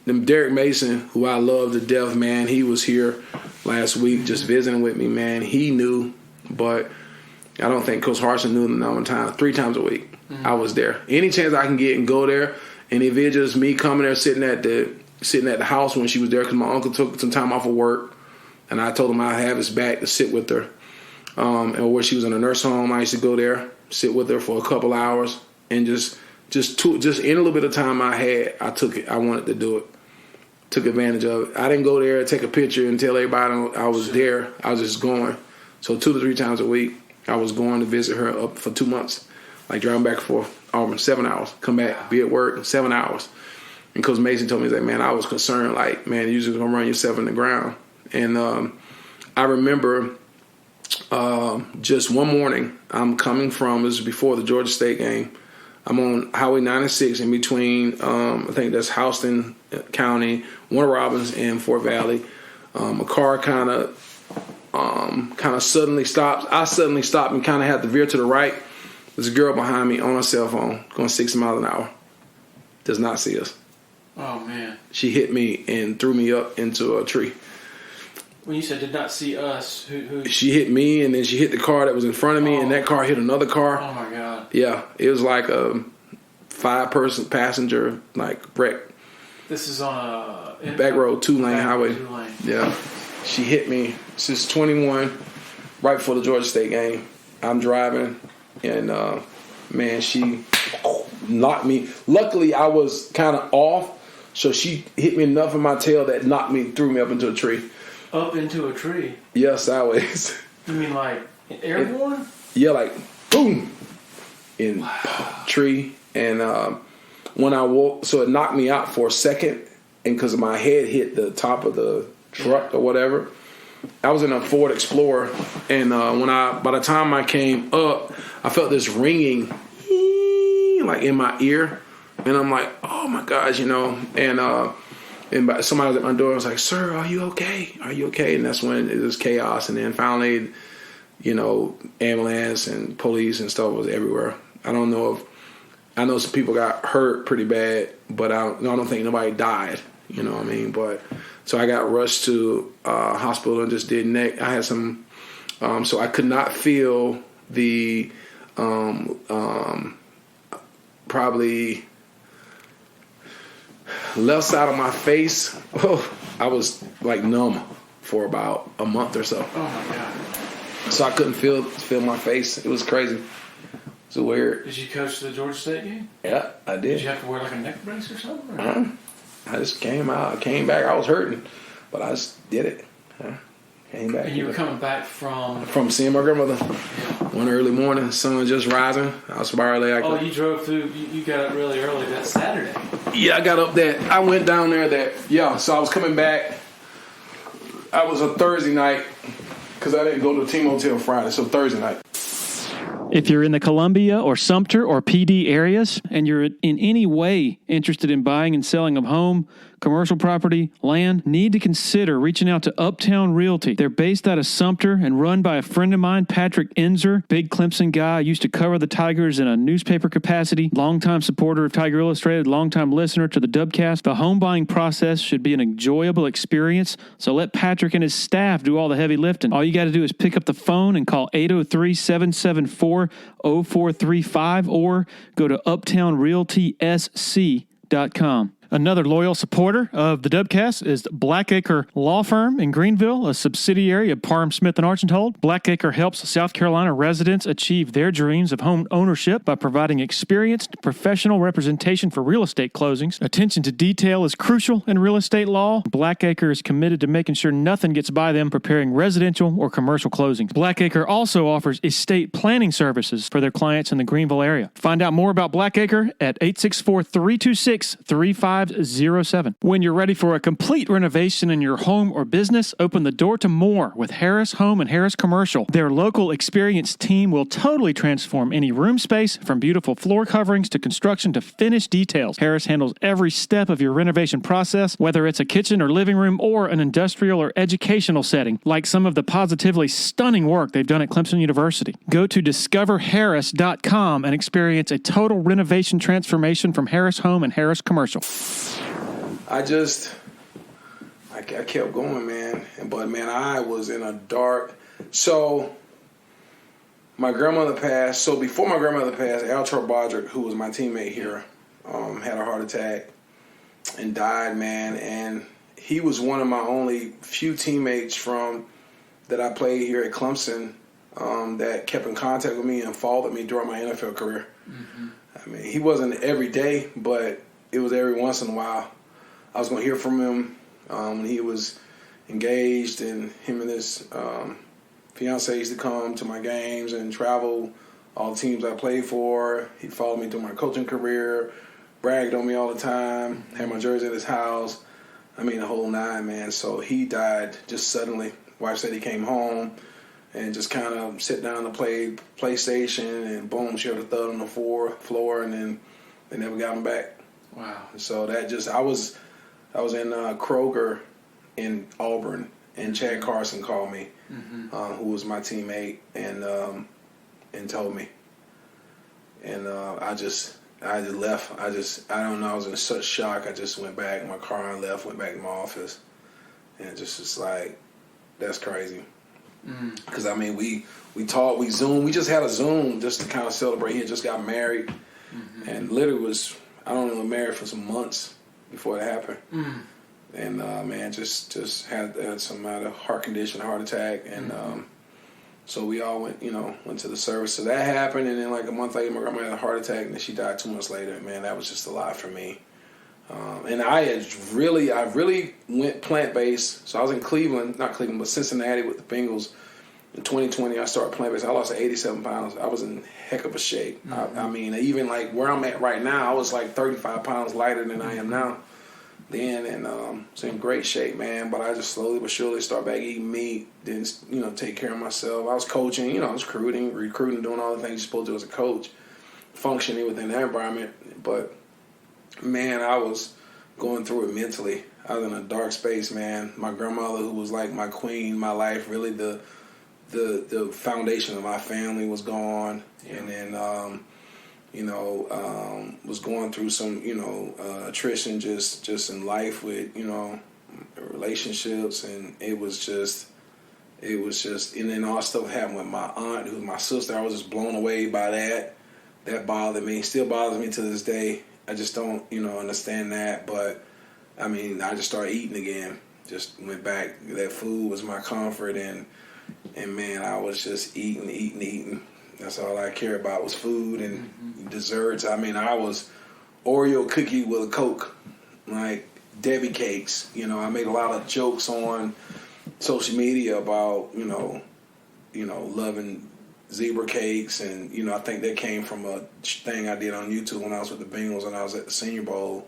Speaker 2: Then Derek Mason, who I love to death, man, he was here last week just visiting with me, man. He knew, but I don't think Coach Harsin knew the number of times. 3 times a week I was there. Any chance I can get and go there, and if it's just me coming there sitting at the house when she was there, because my uncle took some time off of work, and I told him I'd have his back to sit with her. And where she was in a nurse home, I used to go there, sit with her for a couple hours, and just in a little bit of time I had, I took it. I wanted to do it. Took advantage of it. I didn't go there, take a picture, and tell everybody I was there. I was just going. So 2 to 3 times a week, I was going to visit her up for 2 months, like driving back and forth, Auburn, 7 hours, come back, be at work, 7 hours. And Coach Mason told me that, man, I was concerned, like, man, you're just going to run yourself in the ground. And I remember just one morning, I'm coming from, this was before the Georgia State game, I'm on Highway 96 in between, I think that's Houston County, Warner Robins, and Fort Valley. A car kind of suddenly stops. I suddenly stopped and kind of had to veer to the right. There's a girl behind me on her cell phone going 60 miles an hour. Does not see us.
Speaker 3: Oh, man.
Speaker 2: She hit me and threw me up into a tree.
Speaker 3: When you said did not see us, who?
Speaker 2: She hit me, and then she hit the car that was in front of me, and that car hit another car.
Speaker 3: Oh, my God.
Speaker 2: Yeah, it was like a 5-person passenger, like, wreck.
Speaker 3: This is on a...
Speaker 2: Back road, 2-lane highway.
Speaker 3: 2-lane.
Speaker 2: Yeah. She hit me. Since 21, right before the Georgia State game. I'm driving, and, man, she knocked me. Luckily, I was kind of off, so she hit me enough in my tail that threw me up into a tree.
Speaker 3: Up into a tree?
Speaker 2: Yeah, sideways.
Speaker 3: You mean like airborne?
Speaker 2: Yeah, like, boom, in tree. And when I woke, so it knocked me out for a second, and because my head hit the top of the truck or whatever. I was in a Ford Explorer, and by the time I came up, I felt this ringing, like in my ear, and I'm like, oh my gosh, you know, and somebody was at my door. I was like, sir, are you okay? Are you okay? And that's when it was chaos, and then finally, you know, ambulance and police and stuff was everywhere. I know some people got hurt pretty bad, but I don't think nobody died. You know what I mean? But so I got rushed to hospital and just did neck. I had some, so I could not feel the probably left side of my face. Oh, I was like numb for about a month or so.
Speaker 3: Oh my God!
Speaker 2: So I couldn't feel my face. It was crazy. It's weird.
Speaker 3: Did you coach the Georgia State game?
Speaker 2: Yeah, I did.
Speaker 3: Did you have to wear like a neck brace or something? Or?
Speaker 2: I just came out. I came back. I was hurting, but I just did it. Came back.
Speaker 3: And you were coming back
Speaker 2: from seeing my grandmother one early morning, sun just rising. I was probably like,
Speaker 3: you drove through. You got up really early that Saturday.
Speaker 2: Yeah, I got up that. I went down there so I was coming back. I was a Thursday night because I didn't go to the team hotel Friday, so Thursday night.
Speaker 1: If you're in the Columbia or Sumter or PD areas and you're in any way interested in buying and selling a home, commercial property, land, need to consider reaching out to Uptown Realty. They're based out of Sumter and run by a friend of mine, Patrick Enzer, big Clemson guy, used to cover the Tigers in a newspaper capacity, longtime supporter of Tiger Illustrated, longtime listener to the Dubcast. The home buying process should be an enjoyable experience, so let Patrick and his staff do all the heavy lifting. All you got to do is pick up the phone and call 803-774-0435 or go to uptownrealtysc.com. Another loyal supporter of the Dubcast is Blackacre Law Firm in Greenville, a subsidiary of Parham Smith & Archenhold. Blackacre helps South Carolina residents achieve their dreams of home ownership by providing experienced professional representation for real estate closings. Attention to detail is crucial in real estate law. Blackacre is committed to making sure nothing gets by them preparing residential or commercial closings. Blackacre also offers estate planning services for their clients in the Greenville area. Find out more about Blackacre at 864-326-3507. When you're ready for a complete renovation in your home or business, open the door to more with Harris Home and Harris Commercial. Their local experienced team will totally transform any room space, from beautiful floor coverings to construction to finished details. Harris handles every step of your renovation process, whether it's a kitchen or living room or an industrial or educational setting, like some of the positively stunning work they've done at Clemson University. Go to discoverharris.com and experience a total renovation transformation from Harris Home and Harris Commercial.
Speaker 2: I kept going, man. But, man, I was in a dark... So, my grandmother passed. So, before my grandmother passed, Altar Bodrick, who was my teammate here, had a heart attack and died, man. And he was one of my only few teammates that I played here at Clemson that kept in contact with me and followed me during my NFL career. Mm-hmm. I mean, he wasn't every day, but it was every once in a while. I was going to hear from him when he was engaged, and him and his fiance used to come to my games and travel all the teams I played for. He followed me through my coaching career, bragged on me all the time, had my jersey at his house. I mean, the whole nine, man. So he died just suddenly. Wife said he came home and just kind of sit down to play PlayStation, and boom, she heard a thud on the floor, and then they never got him back.
Speaker 3: Wow.
Speaker 2: So that just, I was in Kroger in Auburn, and Chad Carson called me, who was my teammate, and told me. And I just left. I don't know, I was in such shock. I just went back in my car and left, went back to my office. And it just like, that's crazy. Because, I mean, we talked, we Zoomed. We just had a Zoom just to kind of celebrate. He had just got married, and literally was, I don't know, married for some months before it happened. And, man, just had some heart condition, heart attack. And so we all went to the service. So that happened. And then like a month later, my grandma had a heart attack, and then she died 2 months later. Man, that was just a lot for me. And I really went plant-based. So I was in Cincinnati with the Bengals. In 2020, I started plant-based. I lost 87 pounds. I was in heck of a shape. I mean, even like where I'm at right now, I was like 35 pounds lighter than I am now then. And was in great shape, man. But I just slowly but surely started back eating meat, didn't take care of myself. I was coaching, I was recruiting, doing all the things you're supposed to do as a coach, functioning within that environment. But man, I was going through it mentally. I was in a dark space, man. My grandmother, who was like my queen, my life, really the foundation of my family, was gone. Yeah. And then, was going through some, attrition just in life with, relationships. And it was just, and then all stuff happened with my aunt, who's my sister. I was just blown away by that. That bothered me, still bothers me to this day. I just don't, understand that. But, I mean, I just started eating again. Just went back. That food was my comfort. And man, I was just eating. That's all I cared about was food and desserts. I mean, I was Oreo cookie with a Coke, like Debbie cakes. You know, I made a lot of jokes on social media about, loving zebra cakes. And, I think that came from a thing I did on YouTube when I was with the Bengals and I was at the Senior Bowl.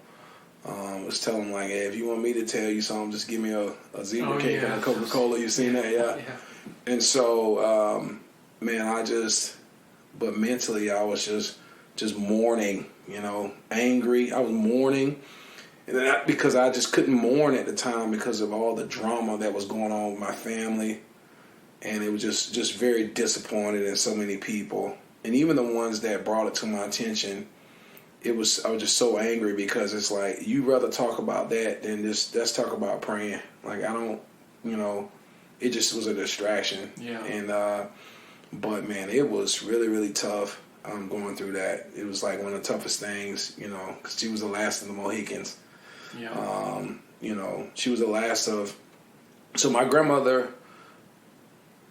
Speaker 2: I was telling them, like, hey, if you want me to tell you something, just give me a zebra cake and a Coca-Cola. You seen that? Yeah. And so, but mentally I was just mourning, angry. I was mourning. And then because I just couldn't mourn at the time because of all the drama that was going on with my family. And it was just very disappointed in so many people. And even the ones that brought it to my attention, I was just so angry because it's like, you'd rather talk about that than let's talk about praying. Like, I don't, it just was a distraction.
Speaker 3: Yeah.
Speaker 2: And, but man, it was really, really tough going through that. It was like one of the toughest things, because she was the last of the Mohicans.
Speaker 3: Yeah.
Speaker 2: She was the last of, so my grandmother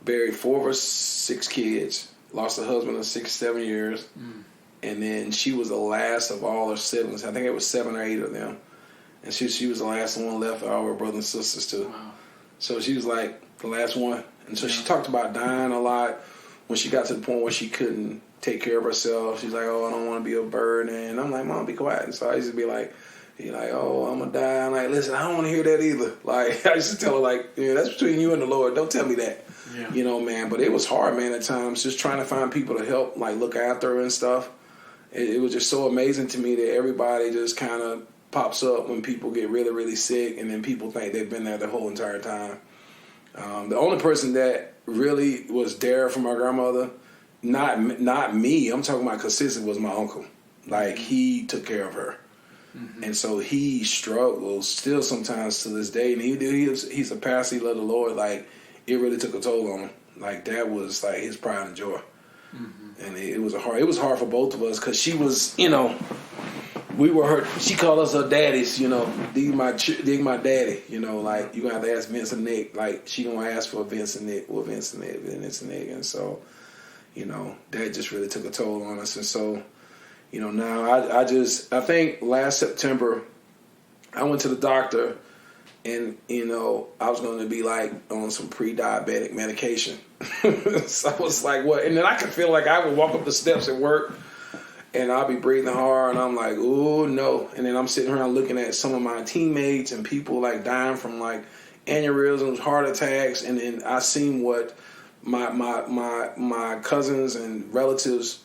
Speaker 2: buried 4 or 6 kids, lost a husband of 6, 7 years. And then she was the last of all her siblings. I think it was 7 or 8 of them. And she was the last one left of all her brothers and sisters, too.
Speaker 3: Wow.
Speaker 2: So she was like the last one. And so she talked about dying a lot. When she got to the point where she couldn't take care of herself, she's like, oh, I don't want to be a burden. And I'm like, Mom, be quiet. And so I used to be like, oh, I'm going to die. I'm like, listen, I don't want to hear that either. Like, I used to tell her, like, that's between you and the Lord. Don't tell me that.
Speaker 3: Yeah.
Speaker 2: Man. But it was hard, man, at times, just trying to find people to help, like, look after her and stuff. It was just so amazing to me that everybody just kind of pops up when people get really, really sick, and then people think they've been there the whole entire time. The only person that really was there for my grandmother, not me, I'm talking about consistent, was my uncle. Like, he took care of her. And so he struggles still sometimes to this day. And he's a pastor, he loved the Lord. Like, it really took a toll on him. Like, that was like his pride and joy. And it was hard for both of us because she was, we were her. She called us her daddies, dig my daddy, like you gonna have to ask Vince and Nick. Like she gonna ask for Vince and Nick, and so, that just really took a toll on us. And so, now I think last September, I went to the doctor, and I was going to be like on some pre-diabetic medication. So I was like, what? And then I could feel like I would walk up the steps at work and I'll be breathing hard and I'm like, oh no. And then I'm sitting around looking at some of my teammates and people like dying from like aneurysms, heart attacks. And then I seen what my cousins and relatives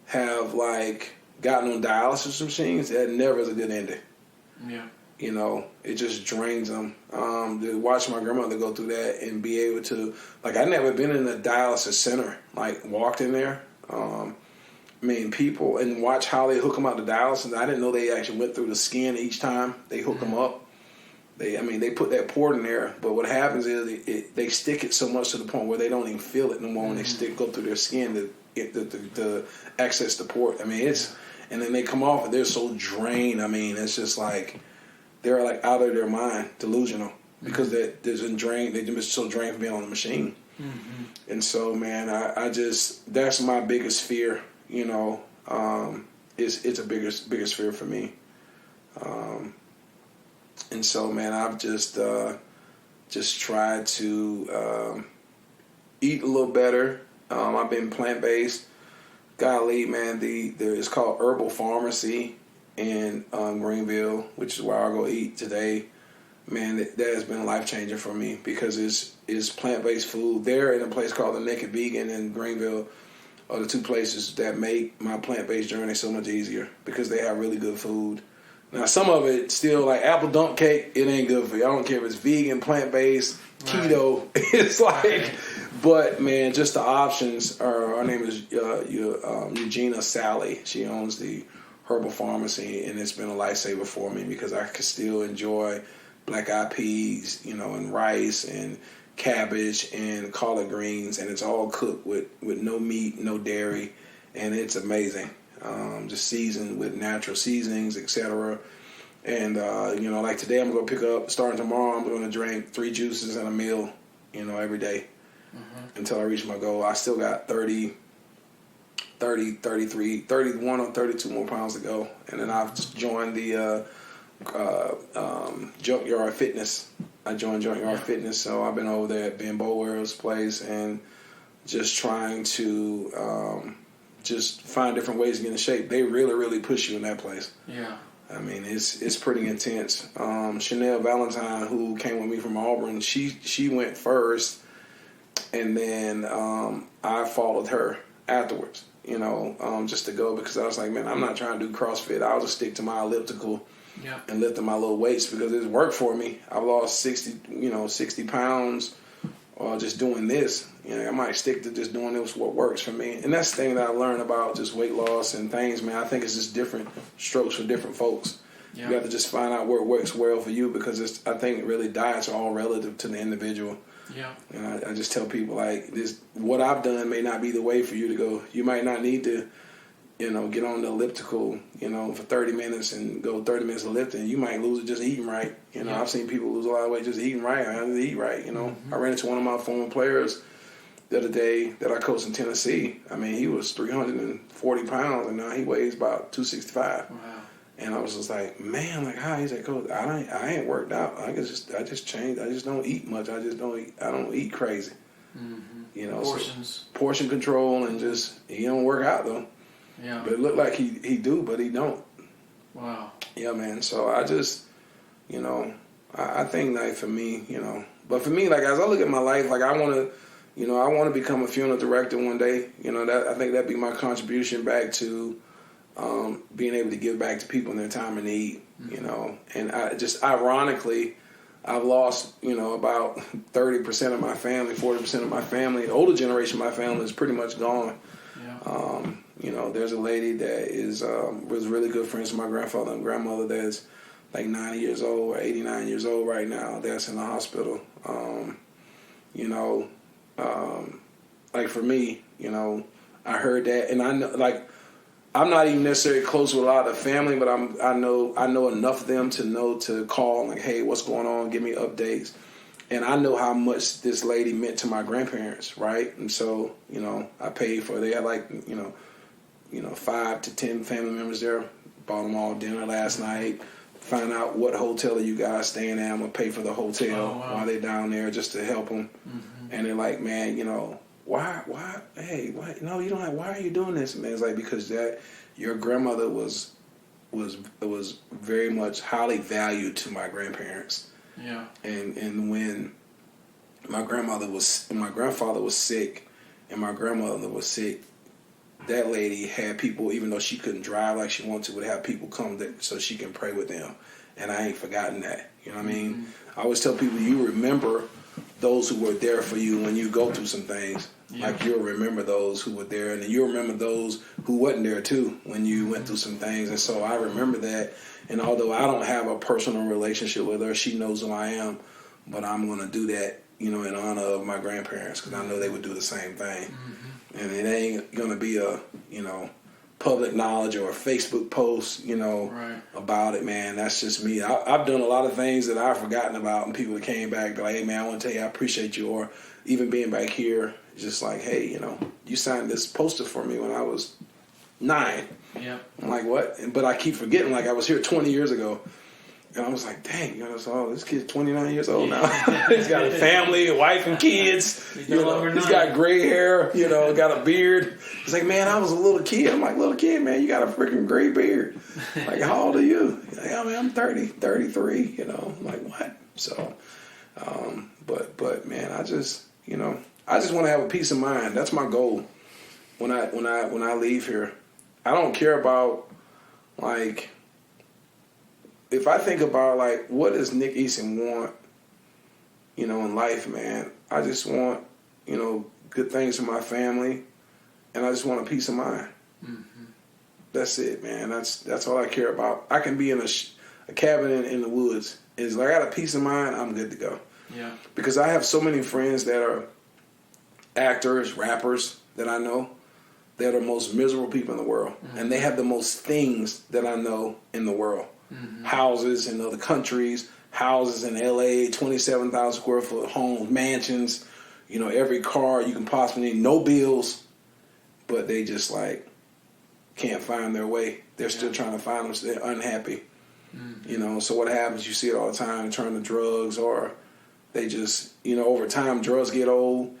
Speaker 2: have like gotten on dialysis machines. That never is a good ending.
Speaker 3: Yeah.
Speaker 2: It just drains them. To watch my grandmother go through that and be able to, like, I've never been in a dialysis center, like, walked in there. People, and watch how they hook them out to dialysis. I didn't know they actually went through the skin each time they hook them up. They put that port in there, but what happens is they stick it so much to the point where they don't even feel it no more when they go through their skin to access the port. And then they come off and they're so drained. It's just like, they're like out of their mind, delusional, because they've been so drained from being on the machine. And so, man, that's my biggest fear. It's a biggest fear for me. And so, man, I've just tried to eat a little better. I've been plant-based. Golly, man, it's called Herbal Pharmacy in Greenville, which is where I'll go eat today. Man, that has been life-changing for me because it's plant-based food. There in a place called the Naked Vegan in Greenville are the two places that make my plant-based journey so much easier because they have really good food. Now, some of it still, like apple dump cake, it ain't good for you. I don't care if it's vegan, plant-based, keto. It's like, but, man, just the options are, her name is Eugenia Sally. She owns the Herbal Pharmacy, and it's been a lifesaver for me because I can still enjoy black-eyed peas, and rice and cabbage and collard greens, and it's all cooked with no meat, no dairy, and it's amazing. Just seasoned with natural seasonings, etc. And like today, I'm going to pick up. Starting tomorrow, I'm going to drink 3 juices and a meal, every day until I reach my goal. I still got 30 31 or 32 more pounds to go. And then I've just joined the Junkyard Fitness. I joined Junkyard Fitness, so I've been over there at Ben Bower's place and just trying to just find different ways to get in shape. They really, really push you in that place.
Speaker 3: Yeah.
Speaker 2: I mean, it's pretty intense. Chanel Valentine, who came with me from Auburn, she went first, and then I followed her afterwards, just to go, because I was like, man, I'm not trying to do CrossFit. I'll just stick to my elliptical and lifting my little weights because it's worked for me. I've lost 60 pounds just doing this. I might stick to just doing this, what works for me. And that's the thing that I learned about just weight loss and things, man. I think it's just different strokes for different folks. Yeah. You have to just find out where it works well for you, because I think really diets are all relative to the individual. Yeah. And I just tell people, like, what I've done may not be the way for you to go. You might not need to, get on the elliptical, for 30 minutes and go 30 minutes of lifting. You might lose it just eating right. I've seen people lose a lot of weight just eating right. I have to eat right, I ran into one of my former players the other day that I coached in Tennessee. I mean, he was 340 pounds, and now he weighs about 265. Wow. And I was just like, man, like, how? He's like, Coach, I ain't worked out. I just changed. I just don't eat much. I don't eat crazy. Mm-hmm.
Speaker 3: Portions.
Speaker 2: So portion control, and just, he don't work out though. Yeah. But it looked like he do, but he don't. Wow. Yeah, man. So I just, I think, like, for me, but for me, like, as I look at my life, like, I want to become a funeral director one day. I think that'd be my contribution back to being able to give back to people in their time of need. And I just, ironically, I've lost, about 30% of my family, 40% of my family. The older generation of my family is pretty much gone. Yeah. There's a lady that was really good friends with my grandfather and grandmother that's like 90 years old or 89 years old right now. That's in the hospital. Like, for me, I heard that, and I know, like, I'm not even necessarily close with a lot of the family, but I know enough of them to know to call, like, hey, what's going on? Give me updates. And I know how much this lady meant to my grandparents, right? And so, I paid for, they had like, 5 to 10 family members there. Bought them all dinner last night. Find out what hotel are you guys staying at. I'm going to pay for the hotel while they're down there just to help them. Mm-hmm. And they're like, man, why, hey, why, no, you don't have, why are you doing this? Man, it's like, because that your grandmother was very much highly valued to my grandparents. Yeah. And when my grandfather was sick and my grandmother was sick, that lady had people, even though she couldn't drive like she wanted to, would have people come so she can pray with them. And I ain't forgotten that. You know what I mean? Mm-hmm. I always tell people, you remember those who were there for you when you go through some things. Yeah. Like, you'll remember those who were there, and then you'll remember those who wasn't there too when you went through some things. And so I remember that. And although I don't have a personal relationship with her, she knows who I am. But I'm going to do that, in honor of my grandparents, because I know they would do the same thing. Mm-hmm. And it ain't going to be a, public knowledge or a Facebook post, about it, man. That's just me. I've done a lot of things that I've forgotten about, and people that came back, be like, hey, man, I want to tell you I appreciate you. Or even being back here, just like, hey, you signed this poster for me when I was 9. Yeah. I'm like, what? But I keep forgetting, like, I was here 20 years ago. And I was like, dang, this kid's 29 years old now. He's got a family, a wife and kids. He's got gray hair, got a beard. He's like, man, I was a little kid. I'm like, little kid, man, you got a freaking gray beard. Like, how old are you? Like, I mean, I'm 30, 33, I'm like, what? So, but man, I just want to have a peace of mind. That's my goal when I leave here. I don't care about, like, if I think about, like, what does Nick Eason want, in life, man, I just want, good things for my family, and I just want a peace of mind. Mm-hmm. That's it, man. That's all I care about. I can be in a cabin in the woods. It's like, I got a peace of mind, I'm good to go. Yeah. Because I have so many friends that are actors, rappers that I know that are most miserable people in the world. Mm-hmm. And they have the most things that I know in the world. Mm-hmm. Houses in other countries, houses in LA, 27,000 square foot homes, mansions, every car you can possibly need, no bills, but they just like, can't find their way. They're still trying to find them. So they're unhappy. Mm-hmm. So what happens? You see it all the time. Turn to drugs, or they just, over time, drugs get old,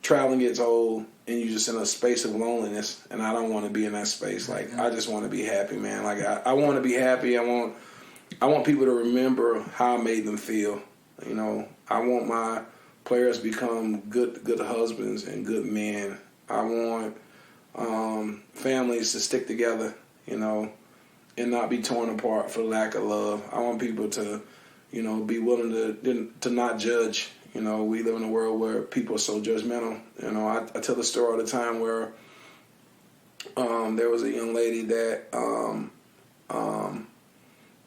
Speaker 2: traveling gets old, and you're just in a space of loneliness. And I don't want to be in that space. Like, I just want to be happy, man. Like, I want to be happy. I want people to remember how I made them feel. I want my players to become good husbands and good men. I want families to stick together, and not be torn apart for lack of love. I want people to, be willing to not judge. We live in a world where people are so judgmental. I tell the story all the time where there was a young lady that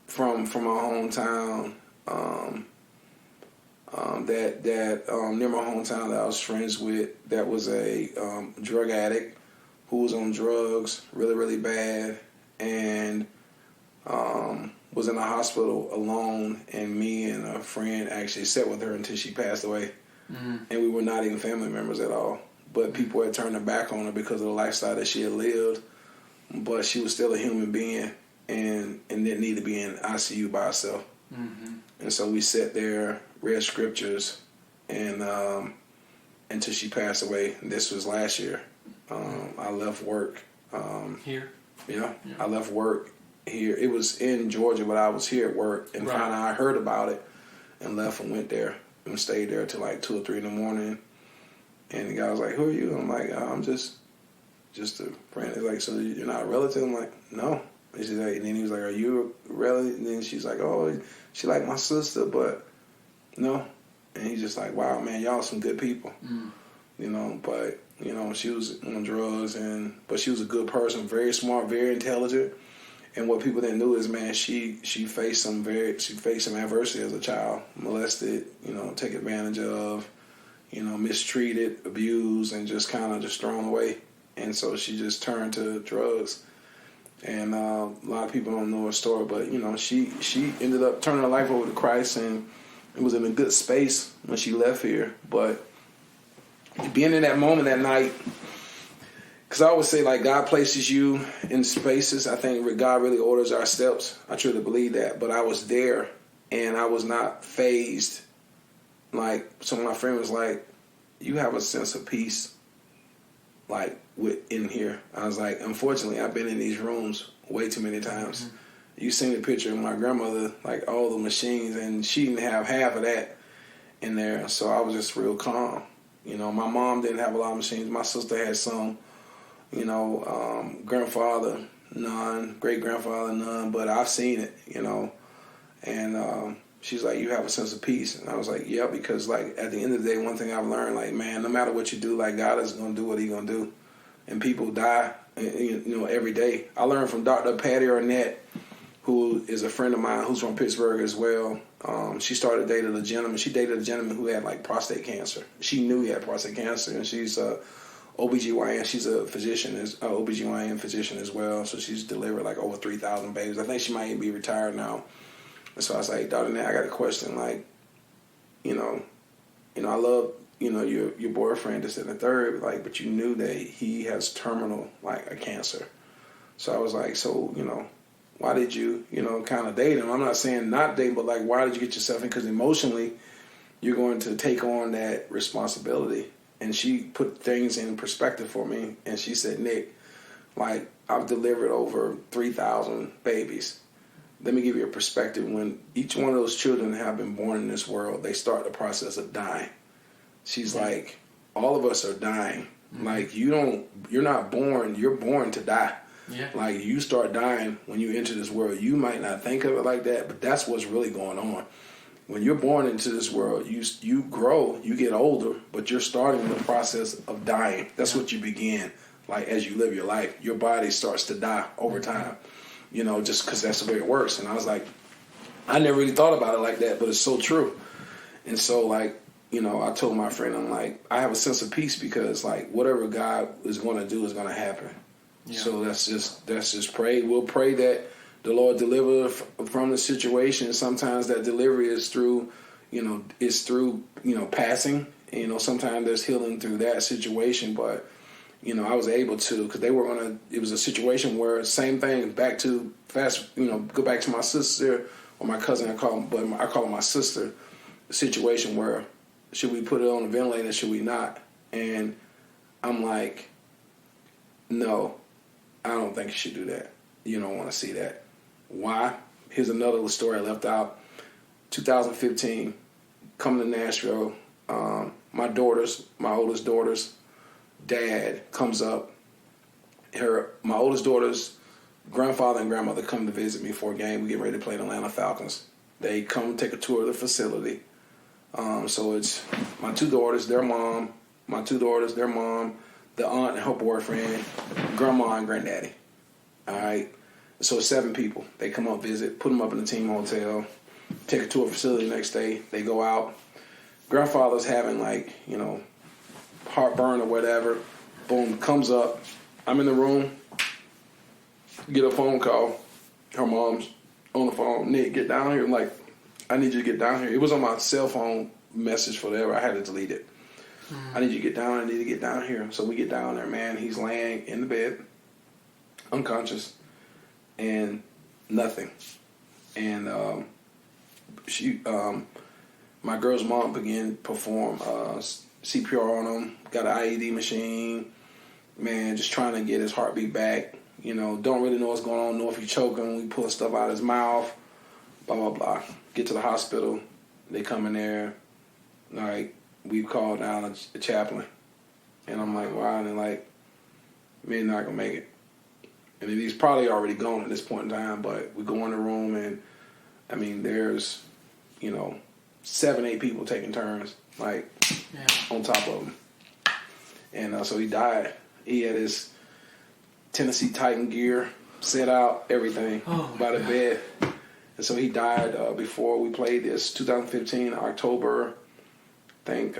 Speaker 2: from my hometown that near my hometown that I was friends with, that was a drug addict who was on drugs really, really bad, and was in the hospital alone, and me and a friend actually sat with her until she passed away. Mm-hmm. And we were not even family members at all. But people had turned their back on her because of the lifestyle that she had lived. But she was still a human being and didn't need to be in ICU by herself. Mm-hmm. And so we sat there, read scriptures, and until she passed away. And this was last year. I left work.
Speaker 3: Here?
Speaker 2: Yeah, I left work here. It was in Georgia, but I was here at work, and finally I heard about it and left and went there and stayed there till like 2 or 3 in the morning. And the guy was like, "Who are you?" I'm like, "I'm just a friend." He's like, "So you're not a relative?" I'm like, "No." And she's like, and then he was like, "Are you a relative?" And then she's like, "Oh, she like my sister, but no." And he's just like, "Wow, man, y'all some good people." But she was on drugs, but she was a good person, very smart, very intelligent. And what people didn't know is, man, she faced some adversity as a child, molested, taken advantage of, mistreated, abused, and just kind of just thrown away. And so she just turned to drugs. And a lot of people don't know her story, but she ended up turning her life over to Christ, and it was in a good space when she left here. But being in that moment that night, because I always say, like, God places you in spaces. I think God really orders our steps. I truly believe that. But I was there, and I was not fazed. Like, so my friend was like, "You have a sense of peace, like, in here." I was like, "Unfortunately, I've been in these rooms way too many times." Mm-hmm. You seen the picture of my grandmother, like, all the machines, and she didn't have half of that in there. So I was just real calm. My mom didn't have a lot of machines. My sister had some. Grandfather, none. Great-grandfather, none. But I've seen it, And she's like, "You have a sense of peace." And I was like, "Yeah," because, like, at the end of the day, one thing I've learned, like, man, no matter what you do, like, God is going to do what He's going to do. And people die, every day. I learned from Dr. Patty Arnett, who is a friend of mine who's from Pittsburgh as well. She started dating a gentleman. She dated a gentleman who had, like, prostate cancer. She knew he had prostate cancer, and she's OBGYN. She's a physician, OBGYN physician as well. So she's delivered like over 3,000 babies. I think she might even be retired now. And so I was like, "Dr. Nat, I got a question. Like, I love, your boyfriend, this and the third, like, but you knew that he has terminal, like, a cancer." So I was like, "So, why did you, kind of date him?" I'm not saying not date, but, like, why did you get yourself in? Because emotionally, you're going to take on that responsibility. And she put things in perspective for me. And she said, "Nick, like, I've delivered over 3,000 babies. Let me give you a perspective. When each one of those children have been born in this world, they start the process of dying." She's like, "All of us are dying. Mm-hmm. Like, you're not born, you're born to die. Yeah. Like, you start dying when you enter this world. You might not think of it like that, but that's what's really going on. When you're born into this world, you grow, you get older, but you're starting the process of dying. That's what you begin. Like, as you live your life, your body starts to die over time, just because that's the way it works." And I was like, I never really thought about it like that, but it's so true. And so, like, I told my friend, I'm like, I have a sense of peace because, like, whatever God is going to do is going to happen. Yeah. So let's just pray. We'll pray that the Lord deliver from the situation. Sometimes that delivery is through, passing. Sometimes there's healing through that situation. But, I was able to, because they were it was a situation where same thing, go back to my sister or my cousin, I call her my sister, a situation where should we put it on the ventilator, should we not? And I'm like, no, I don't think you should do that. You don't want to see that. Why? Here's another little story I left out. 2015, coming to Nashville, my oldest daughter's dad comes up. My oldest daughter's grandfather and grandmother come to visit me for a game. We get ready to play the Atlanta Falcons. They come take a tour of the facility. So it's my two daughters, their mom, the aunt and her boyfriend, grandma and granddaddy. All right. So it's 7 people. They come up, visit, put them up in the team hotel, take a tour of the facility the next day. They go out. Grandfather's having heartburn or whatever. Boom, comes up. I'm in the room. Get a phone call. Her mom's on the phone. Nick, get down here. I'm like, I need you to get down here. It was on my cell phone message for whatever. I had to delete it. I need you to get down. I need to get down here. So we get down there, man. He's laying in the bed, unconscious, and nothing. And my girl's mom began to perform CPR on him. Got an IED machine. Man, just trying to get his heartbeat back. Don't really know what's going on. Know if he's choking. We pull stuff out of his mouth. Blah, blah, blah. Get to the hospital. They come in there. All right, we called down a chaplain. And I'm like, wow. And they're like, man, not going to make it. And he's probably already gone at this point in time. But we go in the room and, there's, 7, 8 people taking turns, on top of him. And so he died. He had his Tennessee Titan gear set out, everything by the bed. And so he died before we played this 2015, October, I think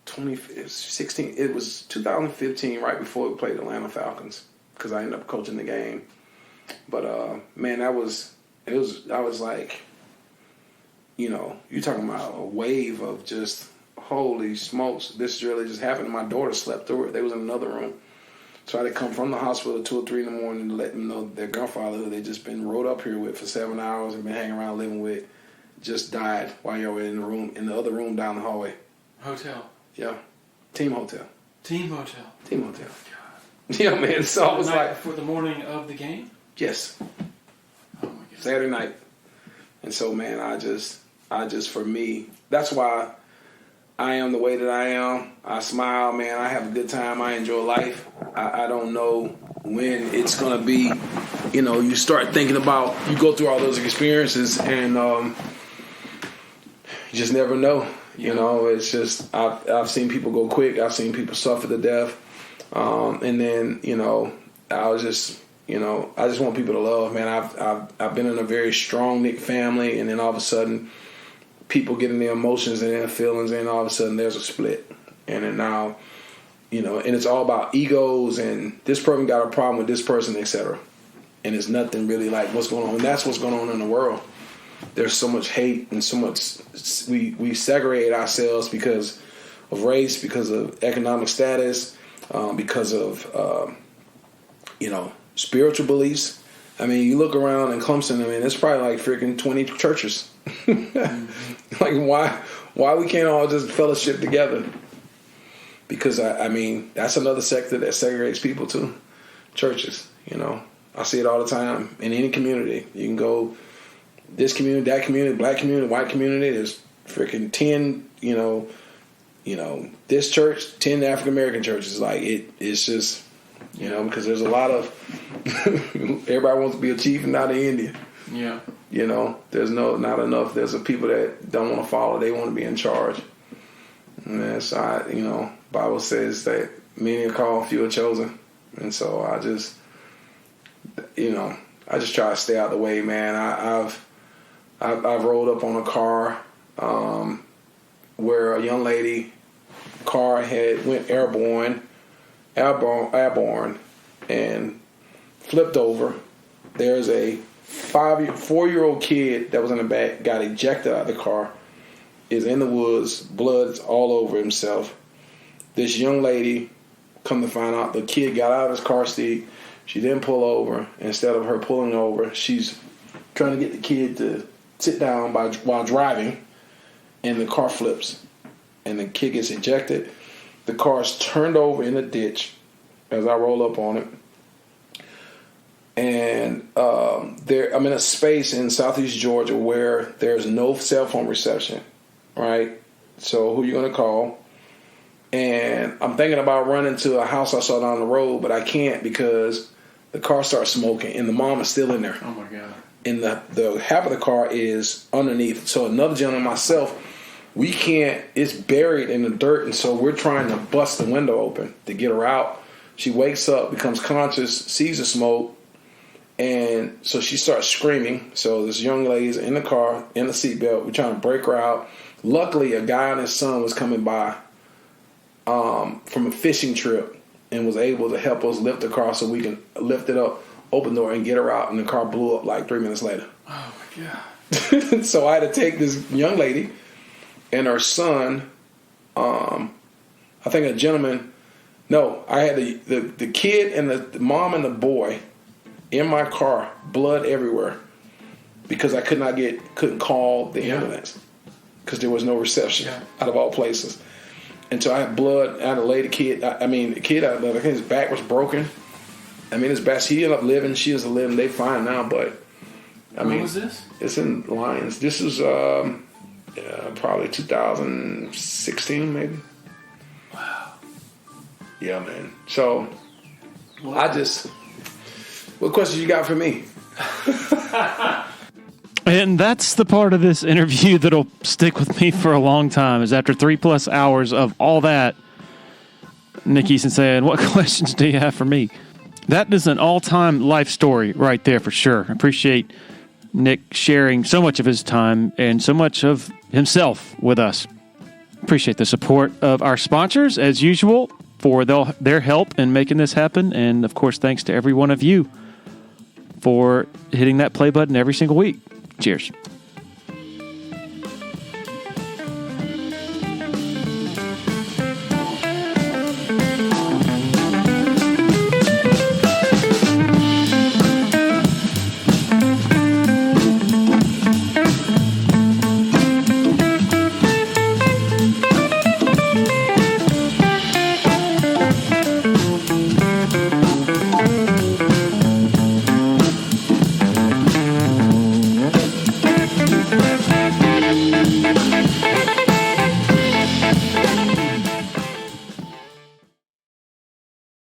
Speaker 2: 2016. It was 2015, right before we played the Atlanta Falcons, because I ended up coaching the game. But, man, I was like, you're talking about a wave of just, holy smokes, this really just happened. My daughter slept through it. They was in another room. So I had to come from the hospital at 2 or 3 in the morning to let them know their grandfather, who they just been rode up here with for 7 hours and been hanging around living with, just died while you were in the other room down the hallway.
Speaker 3: Hotel.
Speaker 2: Yeah. Team hotel.
Speaker 3: God.
Speaker 2: Yeah, man. So I was like,
Speaker 3: for the morning of the game?
Speaker 2: Yes.
Speaker 3: Oh my God.
Speaker 2: Saturday night. And so, man, I just for me, that's why I am the way that I am. I smile, man. I have a good time. I enjoy life. I don't know when it's going to be, you start thinking about, you go through all those experiences and you just never know. It's just, I've seen people go quick. I've seen people suffer to death. And then, I was just, I just want people to love, man. I've been in a very strong Nick family, and then all of a sudden people getting their emotions and their feelings, and all of a sudden there's a split. And then now, and it's all about egos, and this person got a problem with this person, etc. And it's nothing really like what's going on. And that's what's going on in the world. There's so much hate and so much, we segregate ourselves because of race, because of economic status, because of, spiritual beliefs. You look around in Clemson, it's probably like freaking 20 churches. Like, why we can't all just fellowship together? Because, that's another sector that segregates people too. Churches, I see it all the time in any community. You can go this community, that community, black community, white community. There's freaking 10, this church, 10 African-American churches. Like, it's just, because there's a lot of, everybody wants to be a chief and not an Indian.
Speaker 3: Yeah.
Speaker 2: There's not enough. There's a people that don't want to follow. They want to be in charge. And that's, Bible says that many are called, few are chosen. And so I just try to stay out of the way, man. I've rolled up on a car where a young lady car went airborne and flipped over. There's a 4-year-old kid that was in the back, got ejected out of the car, is in the woods, blood is all over himself. This young lady Come to find out, the kid got out of his car seat. She didn't pull over. Instead of her pulling over, she's trying to get the kid to sit down while driving, and the car flips. And the kid gets ejected. The car's turned over in a ditch as I roll up on it. And I'm in a space in southeast Georgia where there's no cell phone reception, right? So who are you going to call? And I'm thinking about running to a house I saw down the road, but I can't because the car starts smoking and the mom is still in there.
Speaker 3: Oh, my God.
Speaker 2: And the half of the car is underneath. So another gentleman, myself, we can't, it's buried in the dirt, and so we're trying to bust the window open to get her out. She wakes up, becomes conscious, sees the smoke, and so she starts screaming. So this young lady's in the car, in the seatbelt. We're trying to break her out. Luckily, a guy and his son was coming by from a fishing trip and was able to help us lift the car so we can lift it up, open the door, and get her out. And the car blew up like 3 minutes later.
Speaker 3: Oh, my God.
Speaker 2: So I had to take this young lady and her son, I think a gentleman, no, I had the kid and the mom and the boy in my car, blood everywhere, because I couldn't call the ambulance because there was no reception out of all places. And so I had blood. I had to lay the kid. I think his back was broken. I mean, his back, he ended up living. She is living. They fine now, but
Speaker 3: When was this?
Speaker 2: It's in Lyons. This is probably 2016, maybe.
Speaker 3: Wow.
Speaker 2: Yeah, man. So what questions you got for me?
Speaker 1: And that's the part of this interview that'll stick with me for a long time, is after 3+ hours of all that, Nick Eason saying, what questions do you have for me? That is an all-time life story right there for sure. I appreciate Nick sharing so much of his time and so much of himself with us. Appreciate the support of our sponsors, as usual, for their help in making this happen. And, of course, thanks to every one of you for hitting that play button every single week. Cheers.